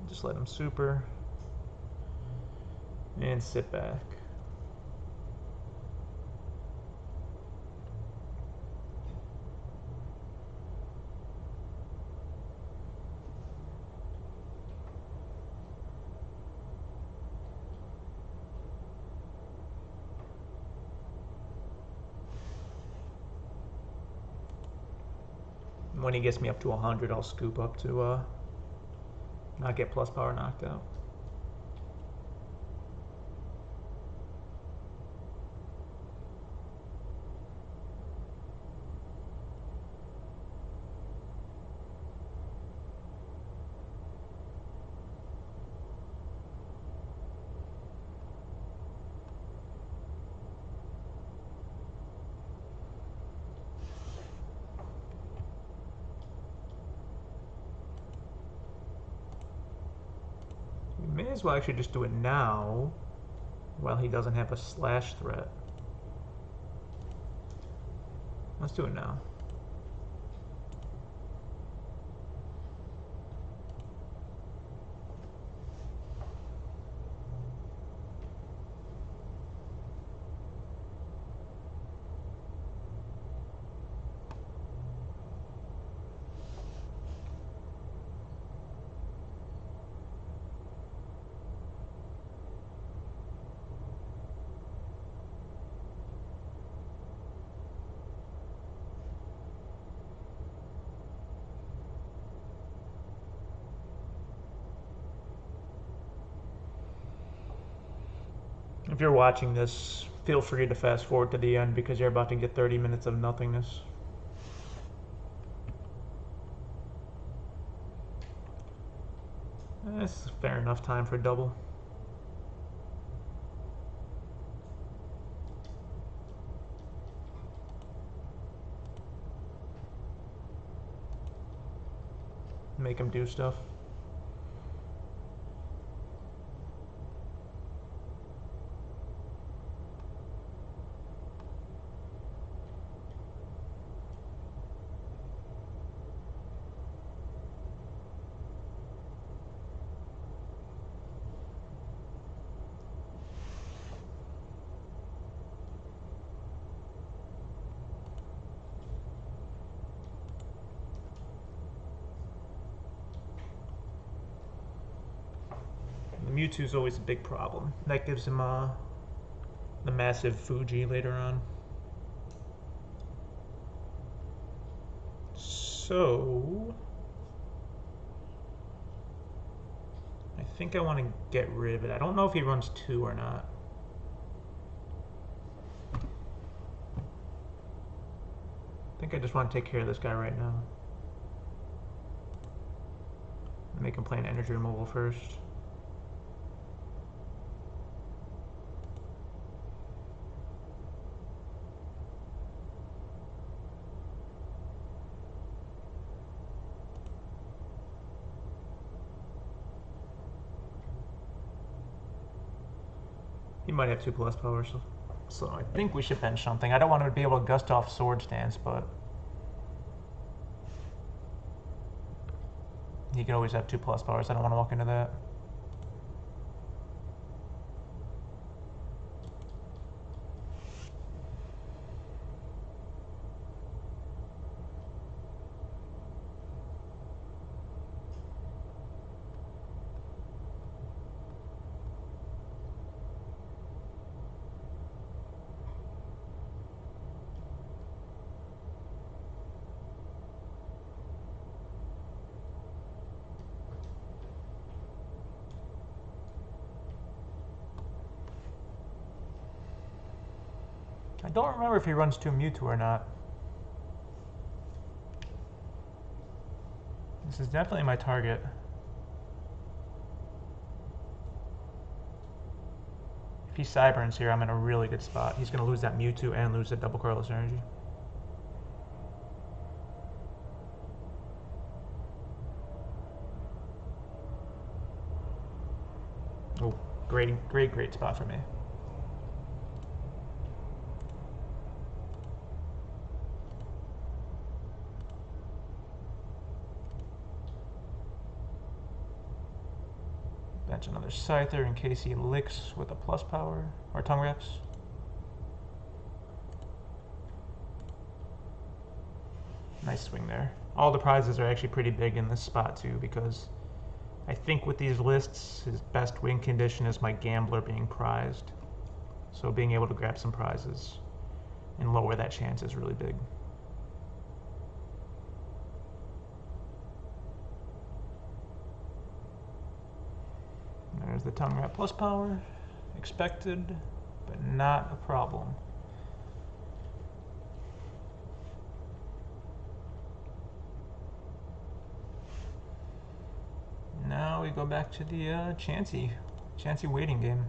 Just let him super. And sit back. When he gets me up to 100, I'll scoop up to not get plus power knocked out. May as well actually just do it now while he doesn't have a slash threat. Let's do it now. If you're watching this, feel free to fast forward to the end because you're about to get 30 minutes of nothingness. That's fair enough time for double. Make him do stuff. Mewtwo's always a big problem. That gives him the massive Fuji later on. So I think I want to get rid of it. I don't know if he runs 2 or not. I think I just want to take care of this guy right now. Make him play an energy removal first. He might have 2+ power, so I think we should bench something. I don't want him to be able to gust off Swords Dance, but he could always have 2+ powers. I don't want to walk into that. I don't remember if he runs 2 Mewtwo or not. This is definitely my target. If he Cyburns here, I'm in a really good spot. He's going to lose that Mewtwo and lose that double Colorless Energy. Oh, great spot for me. Bench another Scyther in case he licks with a plus power, or Tongue Wraps. Nice swing there. All the prizes are actually pretty big in this spot too, because I think with these lists, his best win condition is my Gambler being prized. So being able to grab some prizes and lower that chance is really big. There's the Tongue Wrap plus power. Expected, but not a problem. Now we go back to the Chansey waiting game.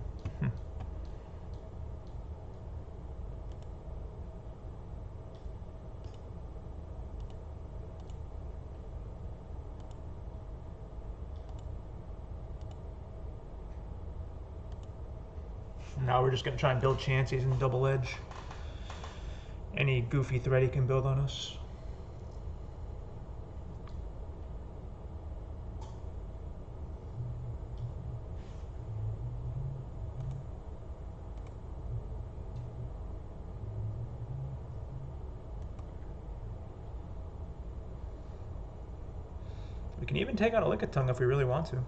Now we're just going to try and build Chanseys and double edge any goofy threat he can build on us. We can even take out a Lickitung if we really want to.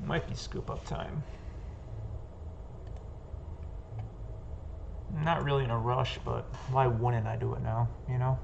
Might be scoop up time. Not really in a rush, but why wouldn't I do it now, you know?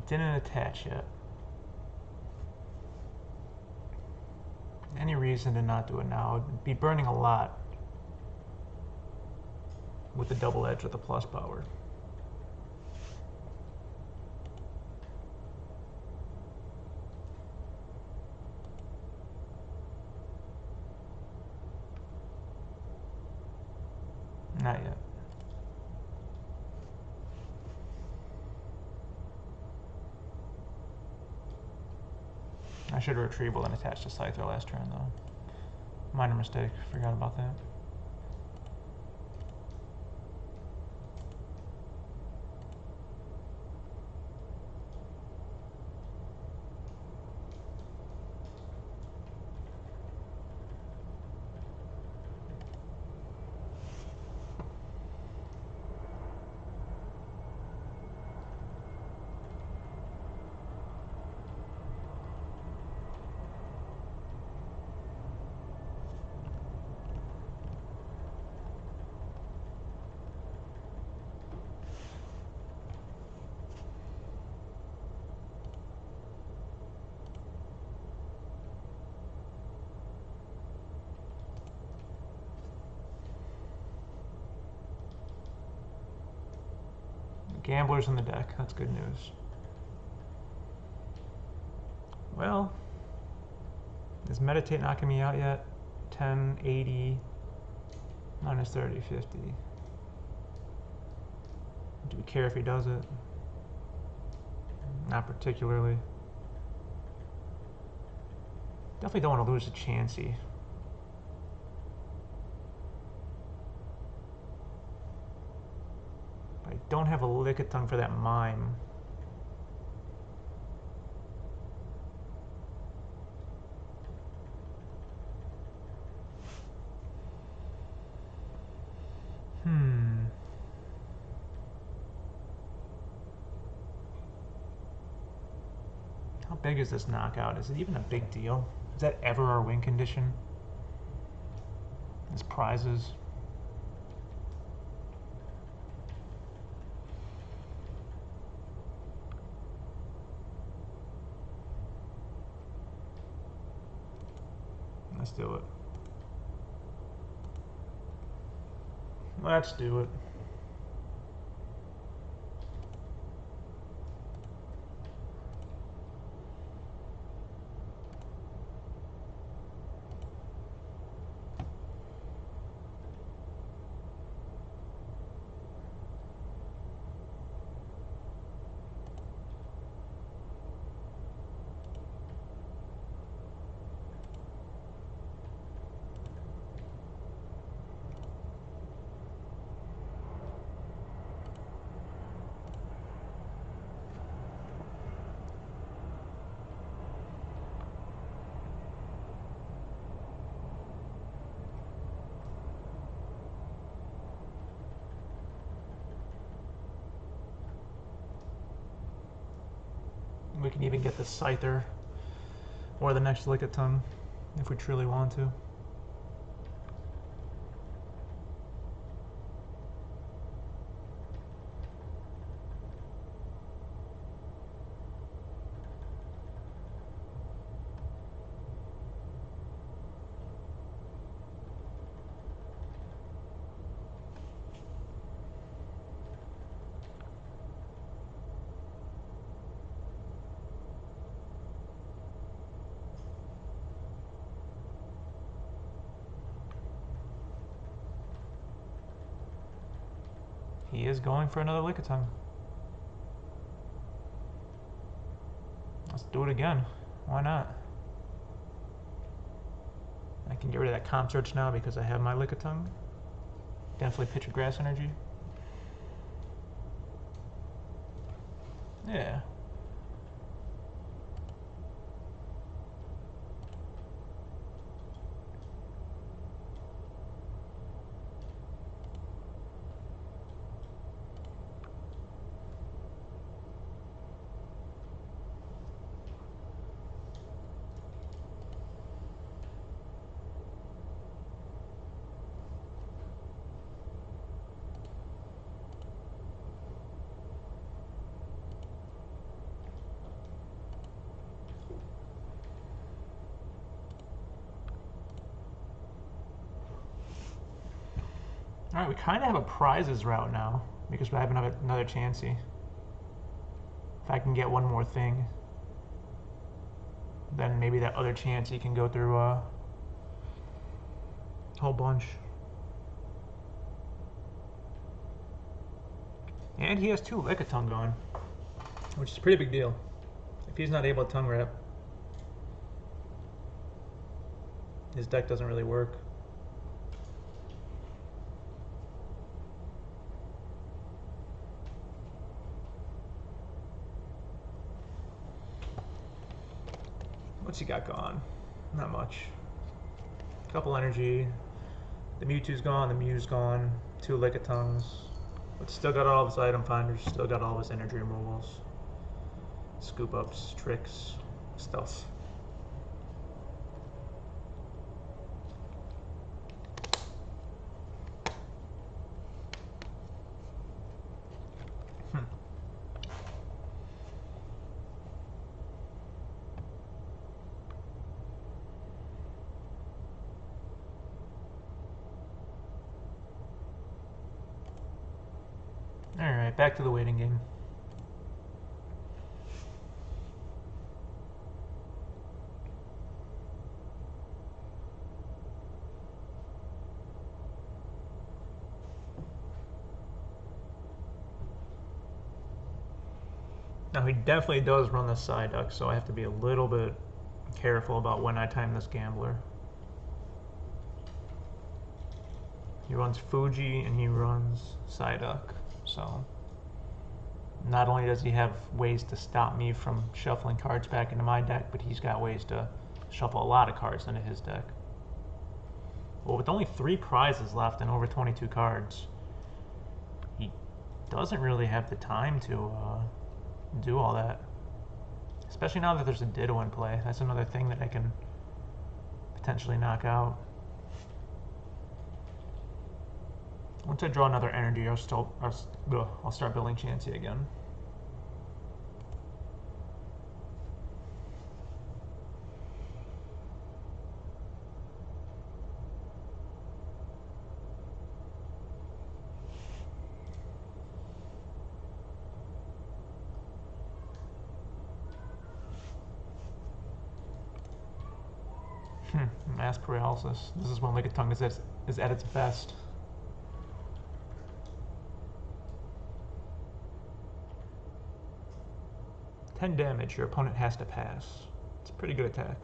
Didn't attach yet. Any reason to not do it now? I'd be burning a lot with the double edge with the plus power. Not yet. I should have retrieved and attached to Scyther last turn though. Minor mistake, forgot about that. Gamblers in the deck, that's good news. Well, is Meditate knocking me out yet? 10, 80, minus 30, 50. Do we care if he does it? Not particularly. Definitely don't want to lose to Chansey. But I don't have a Lickitung for that Mime. How big is this knockout? Is it even a big deal? Is that ever our win condition? As prizes? Let's do it. Let's do it. We can even get the Scyther or the next Lickitung if we truly want to. He is going for another Lickitung. Let's do it again. Why not? I can get rid of that Comp Search now because I have my Lickitung. Definitely pitch a Grass Energy. Yeah. Alright, we kind of have a prizes route now because we have another Chansey. If I can get one more thing, then maybe that other Chansey can go through a whole bunch. And he has 2 Lickitung going, which is a pretty big deal. If he's not able to tongue wrap, his deck doesn't really work. What's he got gone? Not much. Couple energy. The Mewtwo's gone, the Mew's gone, 2 Lickitungs. But still got all of his item finders, still got all of his energy removals. Scoop ups, tricks, stuff. Alright, back to the waiting game. Now he definitely does run the Psyduck, so I have to be a little bit careful about when I time this Gambler. He runs Fuji and he runs Psyduck, so not only does he have ways to stop me from shuffling cards back into my deck, but he's got ways to shuffle a lot of cards into his deck. Well, with only 3 prizes left and over 22 cards, he doesn't really have the time to do all that. Especially now that there's a Ditto in play. That's another thing that I can potentially knock out. Once I draw another energy, I'll start building Chansey again. Mass paralysis. This is when Lickitung is at its best. "10 damage, your opponent has to pass." It's a pretty good attack.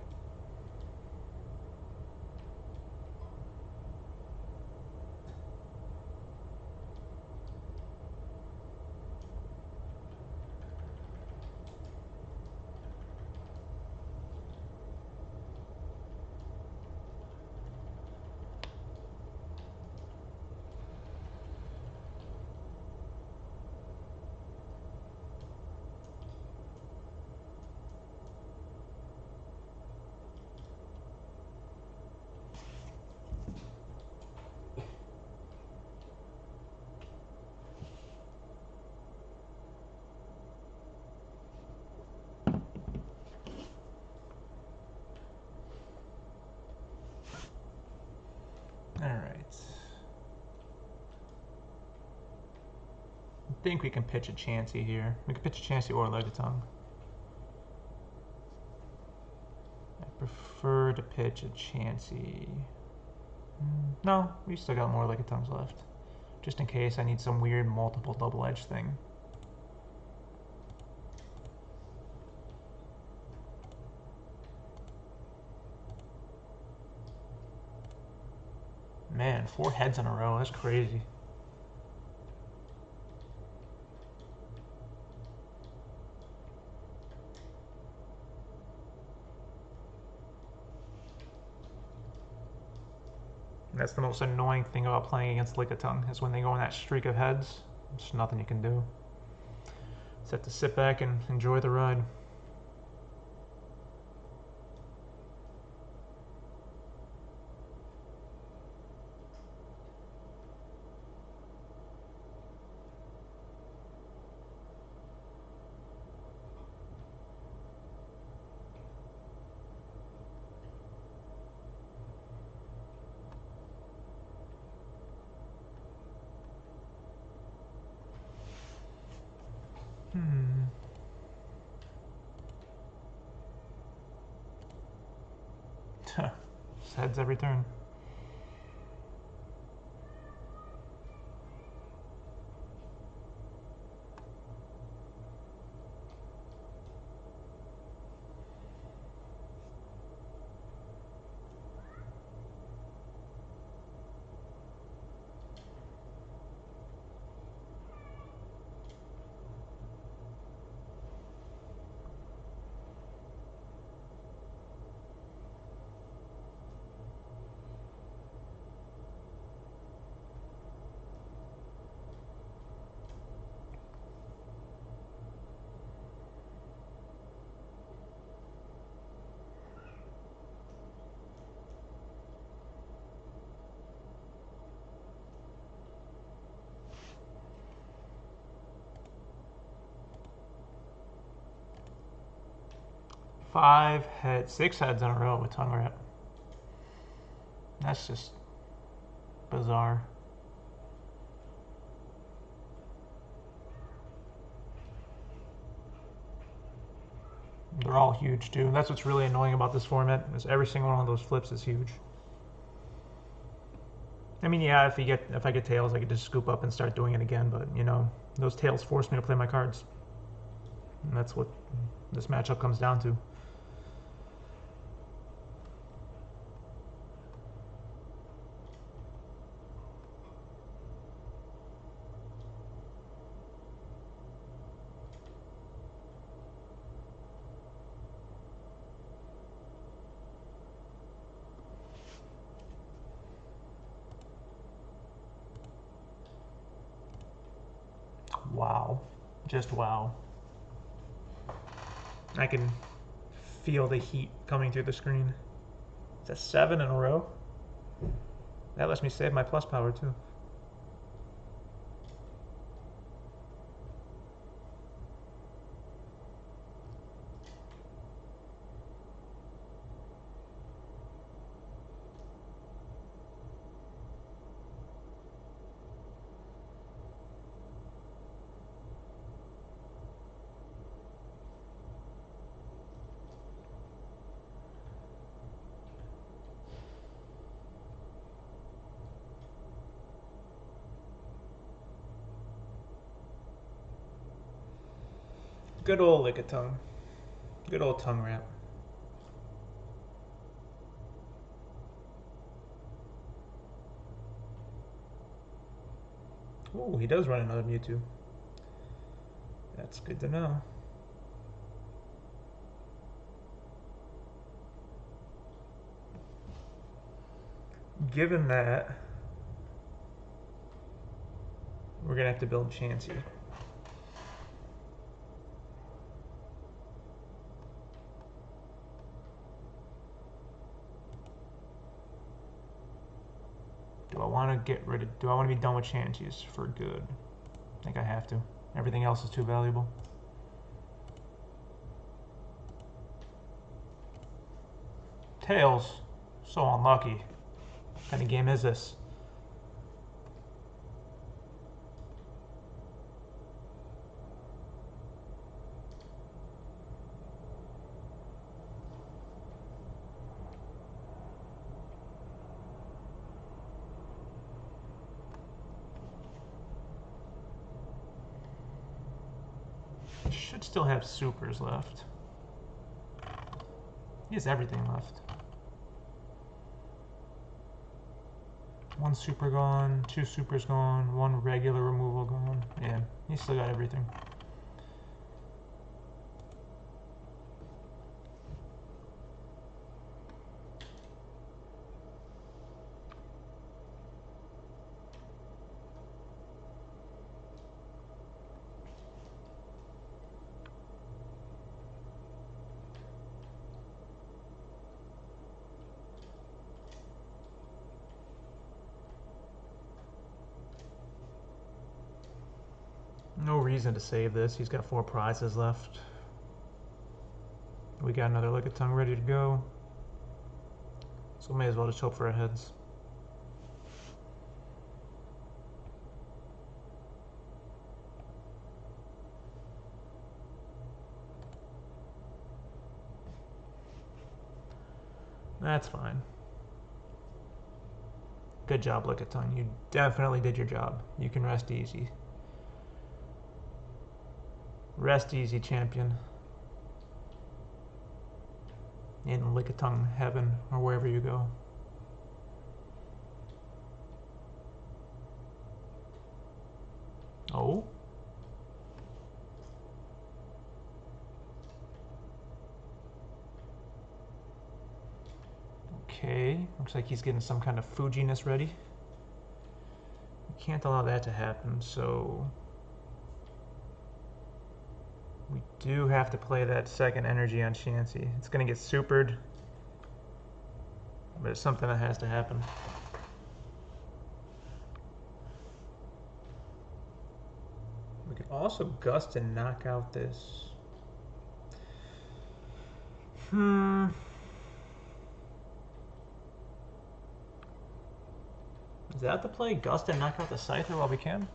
Alright. I think we can pitch a Chansey here. We can pitch a Chansey or a Lickitung. I prefer to pitch a Chansey. No, we still got more Lickitungs left. Just in case I need some weird multiple double-edged thing. Man, 4 heads in a row, that's crazy. That's the most annoying thing about playing against Lickitung, is when they go on that streak of heads. There's nothing you can do. Just have to sit back and enjoy the ride. Just heads every turn. Six heads in a row with tongue wrap. That's just bizarre. They're all huge too. That's what's really annoying about this format, is every single one of those flips is huge. I mean, yeah, if I get tails, I could just scoop up and start doing it again, but you know, those tails force me to play my cards. And that's what this matchup comes down to. Wow. Just wow. I can feel the heat coming through the screen. Is that 7 in a row? That lets me save my plus power too. Good old Lickitung. Good old tongue wrap. Oh, he does run another Mewtwo. That's good to know. Given that, we're gonna have to build Chansey. Do I want to be done with Chanseys for good? I think I have to. Everything else is too valuable. Tails. So unlucky. What kind of game is this? Should still have supers left. He has everything left. One super gone, 2 supers gone, 1 regular removal gone. Yeah, he's still got everything. No reason to save this. He's got 4 prizes left. We got another Lickitung ready to go. So may as well just hope for a heads. That's fine. Good job, Lickitung. You definitely did your job. You can rest easy. Rest easy, champion. In Lickitung heaven, or wherever you go. Oh? Okay, looks like he's getting some kind of Fujiness ready. We can't allow that to happen, so we do have to play that second energy on Chansey. It's going to get supered, but it's something that has to happen. We could also gust and knock out this. Is that the play? Gust and knock out the Scyther while we can?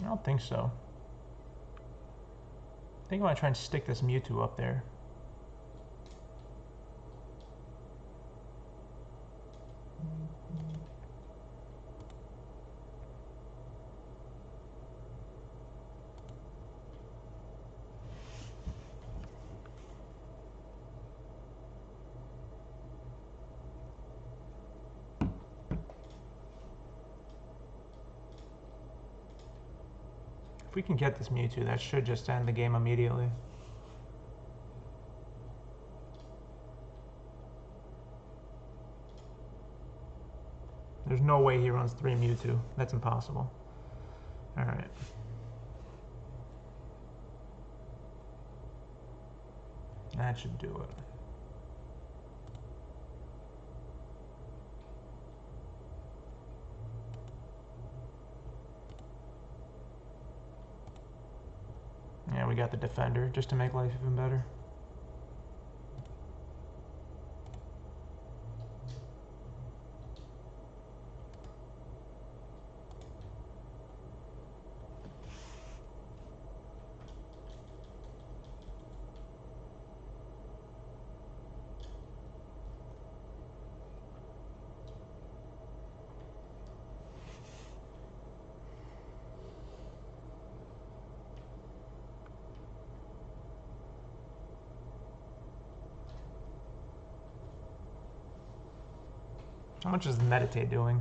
I don't think so. I think I want to try and stick this Mewtwo up there. If we can get this Mewtwo, that should just end the game immediately. There's no way he runs 3 Mewtwo. That's impossible. Alright. That should do it. Yeah, we got the defender just to make life even better. How much is Meditate doing?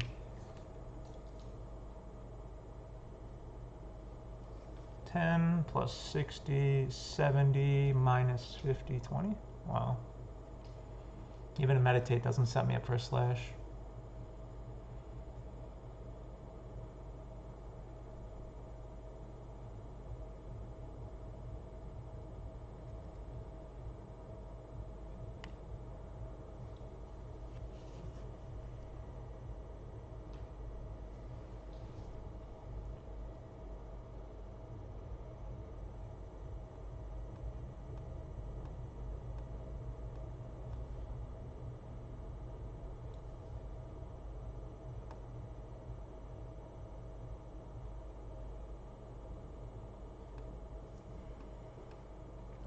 10 plus 60, 70 minus 50, 20? Wow. Even a Meditate doesn't set me up for a slash.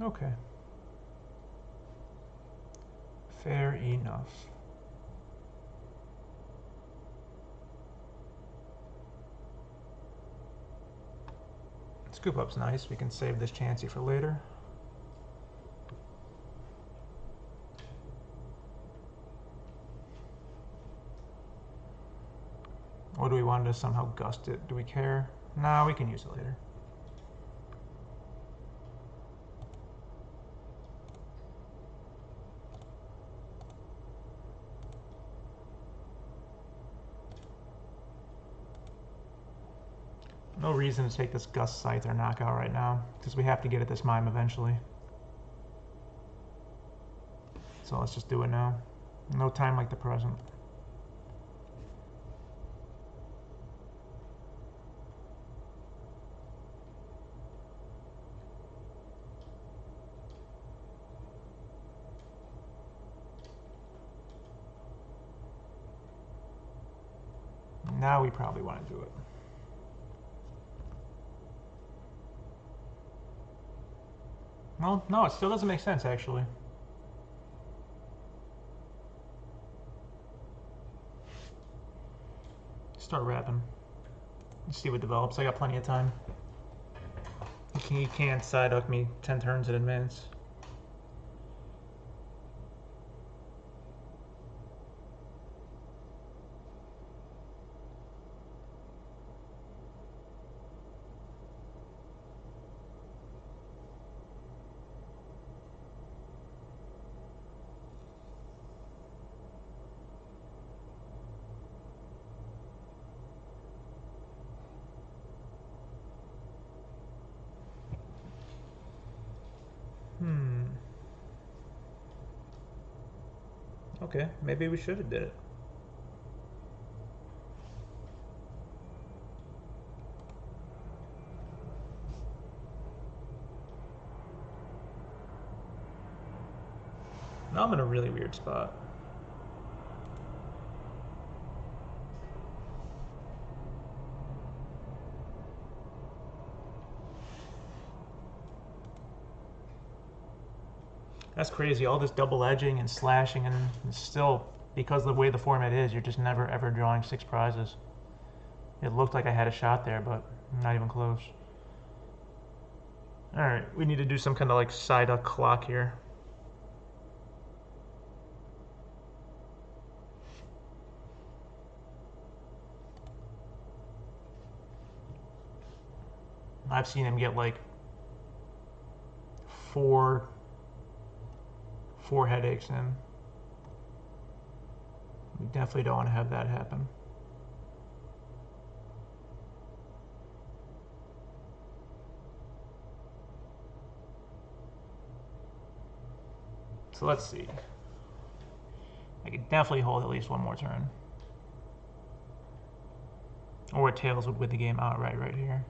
Okay. Fair enough. Scoop up's nice. We can save this Chansey for later. Or do we want to somehow gust it? Do we care? Nah, we can use it later. No reason to take this Gust Scyther knockout right now, because we have to get at this Mime eventually. So let's just do it now. No time like the present. Now we probably want to do it. Well, no, it still doesn't make sense, actually. Start wrapping. Let's see what develops. I got plenty of time. He can't side hook me 10 turns in advance. Okay, maybe we should have did it. Now I'm in a really weird spot. That's crazy. All this double edging and slashing, and still, because of the way the format is, you're just never ever drawing 6 prizes. It looked like I had a shot there, but not even close. Alright, we need to do some kind of like side up clock here. I've seen him get like four headaches in. We definitely don't want to have that happen. So let's see. I could definitely hold at least one more turn. Or tails would win the game outright right here.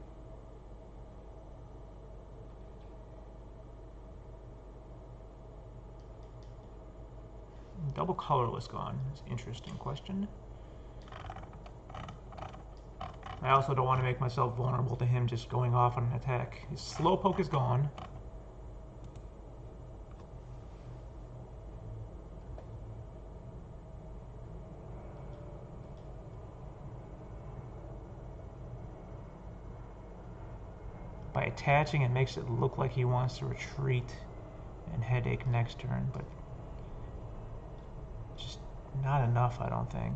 Double colorless gone is an interesting question. I also don't want to make myself vulnerable to him just going off on an attack. His slowpoke is gone. By attaching, it makes it look like he wants to retreat and headache next turn, but just not enough, I don't think.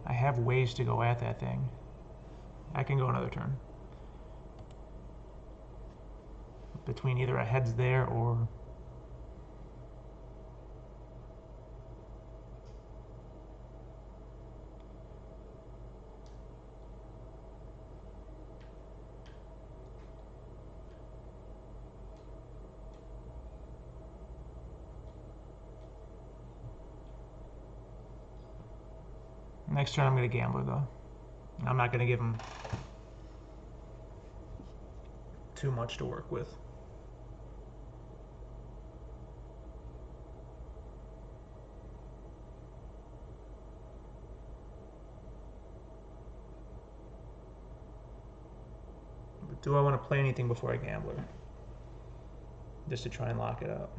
I have ways to go at that thing. I can go another turn. Between either a heads there or... Next turn I'm going to gambler though. I'm not going to give him too much to work with. But do I want to play anything before I gambler? Just to try and lock it up.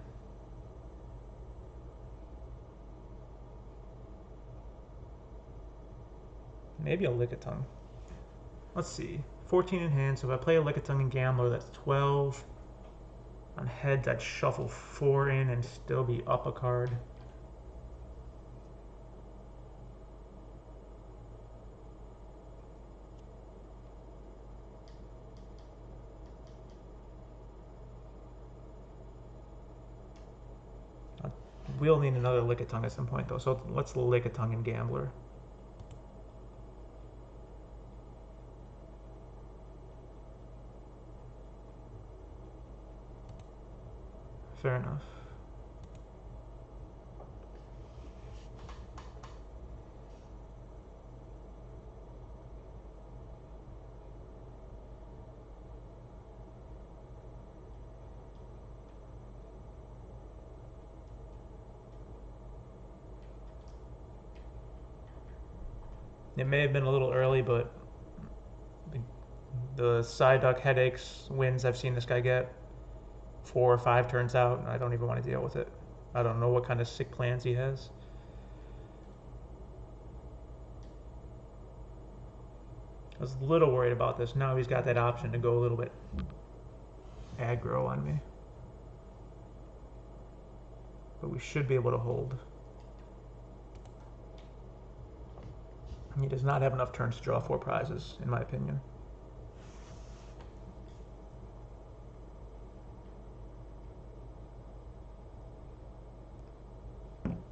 Maybe a Lickitung. Let's see. 14 in hand, so if I play a Lickitung and gambler, that's 12. On heads, I'd shuffle 4 in and still be up a card. We'll need another Lickitung at some point, though, so let's Lickitung and gambler. Fair enough. It may have been a little early, but the side duck headaches, wins I've seen this guy get. 4 or 5 turns out, and I don't even want to deal with it. I don't know what kind of sick plans he has. I was a little worried about this. Now he's got that option to go a little bit aggro on me. But we should be able to hold. He does not have enough turns to draw 4 prizes, in my opinion.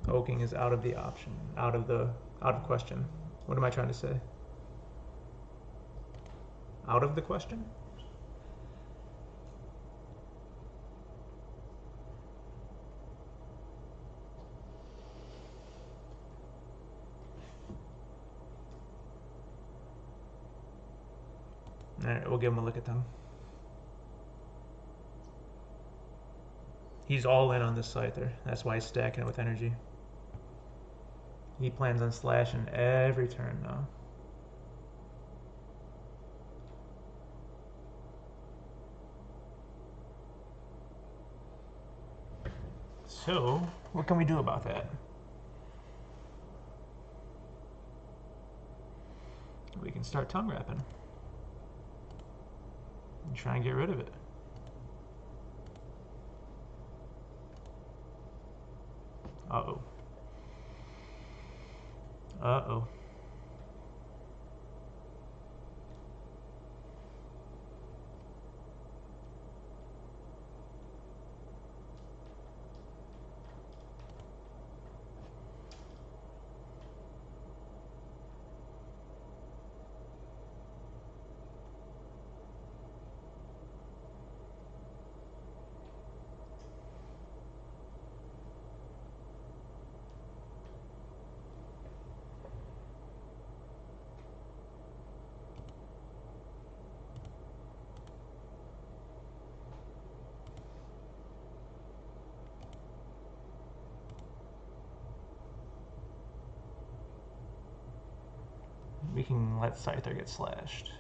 Oaking is out of the option, out of question. What am I trying to say? Out of the question? Alright, we'll give him a Lickitung. He's all in on this Scyther. That's why he's stacking it with energy. He plans on slashing every turn now. So, what can we do about that? We can start tongue wrapping and try and get rid of it. Uh-oh. Uh-oh. We can let Scyther get slashed.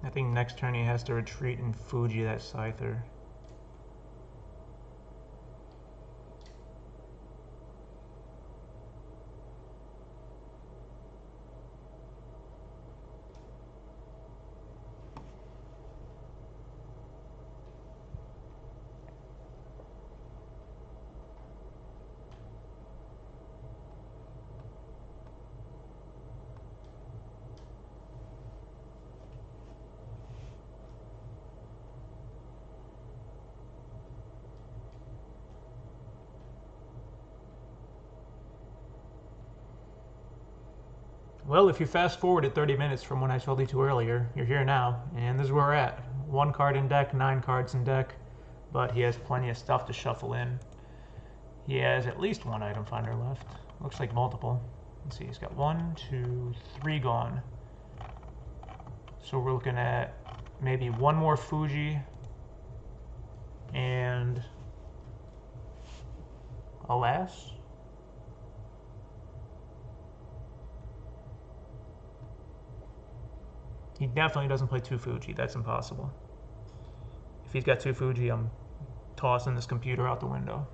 I think next turn he has to retreat and Fuji that Scyther. Well, if you fast forward 30 minutes from when I told you to earlier, you're here now, and this is where we're at. 1 card in deck, 9 cards in deck, but he has plenty of stuff to shuffle in. He has at least 1 item finder left. Looks like multiple. Let's see, he's got 1, 2, 3 gone. So we're looking at maybe 1 more Fuji and alas. He definitely doesn't play 2 Fuji. That's impossible. If he's got 2 Fuji, I'm tossing this computer out the window.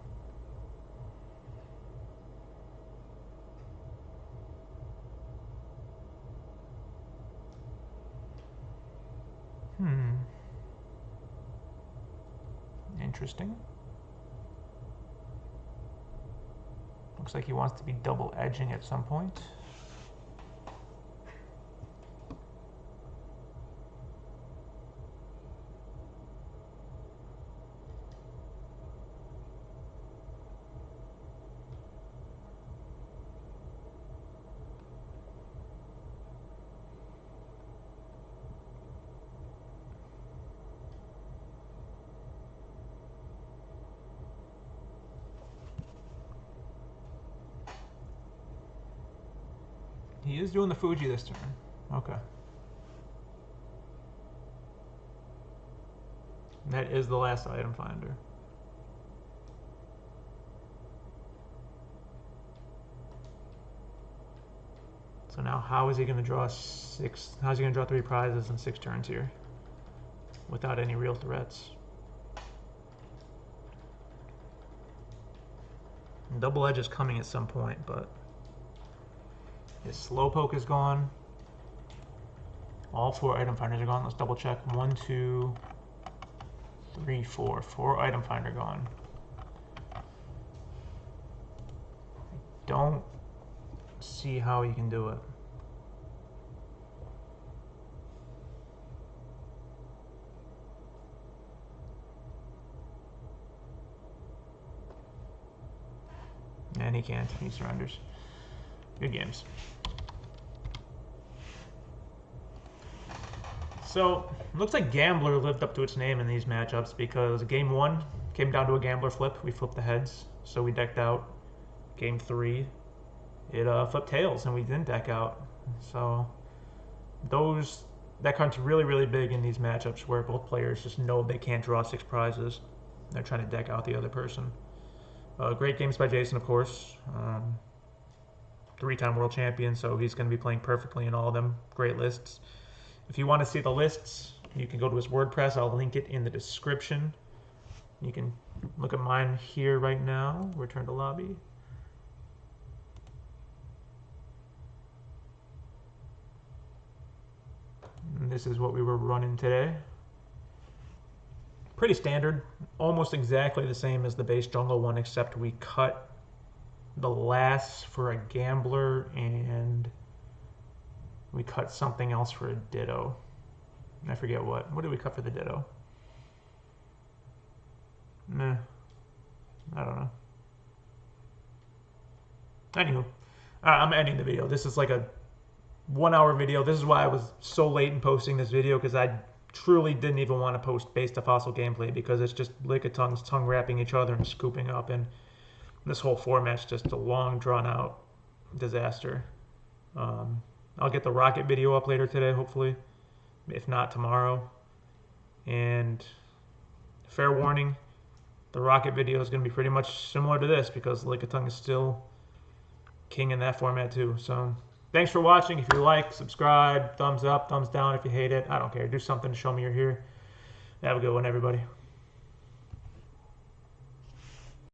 Interesting. Looks like he wants to be double edging at some point. He is doing the Fuji this turn. Okay. That is the last item finder. So now how is he going to draw six? How's he going to draw 3 prizes in 6 turns here without any real threats? Double Edge is coming at some point, but his Slowpoke is gone. All 4 item finders are gone. Let's double check. 1, 2, 3, 4. 4 item finder gone. I don't see how he can do it. And he can't. He surrenders. Good games. So, looks like Gambler lived up to its name in these matchups because Game 1 came down to a Gambler flip. We flipped the heads, so we decked out. Game 3, it flipped tails, and we didn't deck out. So, that card's really, really big in these matchups where both players just know they can't draw 6 prizes. They're trying to deck out the other person. Great games by Jason, of course. 3-time world champion, so he's going to be playing perfectly in all of them. Great lists. If you want to see the lists, you can go to his WordPress. I'll link it in the description. You can look at mine here right now. Return to lobby. And this is what we were running today. Pretty standard, almost exactly the same as the base jungle one, except we cut the last for a Gambler and we cut something else for a Ditto. I forget what. What did we cut for the Ditto? Nah, I don't know. Anywho, I'm ending the video. This is like a 1-hour video. This is why I was so late in posting this video, because I truly didn't even want to post Base to Fossil gameplay because it's just Lickitungs tongue wrapping each other and scooping up, and this whole format's just a long drawn out disaster. I'll get the Rocket video up later today, hopefully, if not tomorrow. And fair warning, the Rocket video is going to be pretty much similar to this because Lickitung is still king in that format too. So thanks for watching. If you like, subscribe, thumbs up, thumbs down if you hate it. I don't care. Do something to show me you're here. Have a good one, everybody.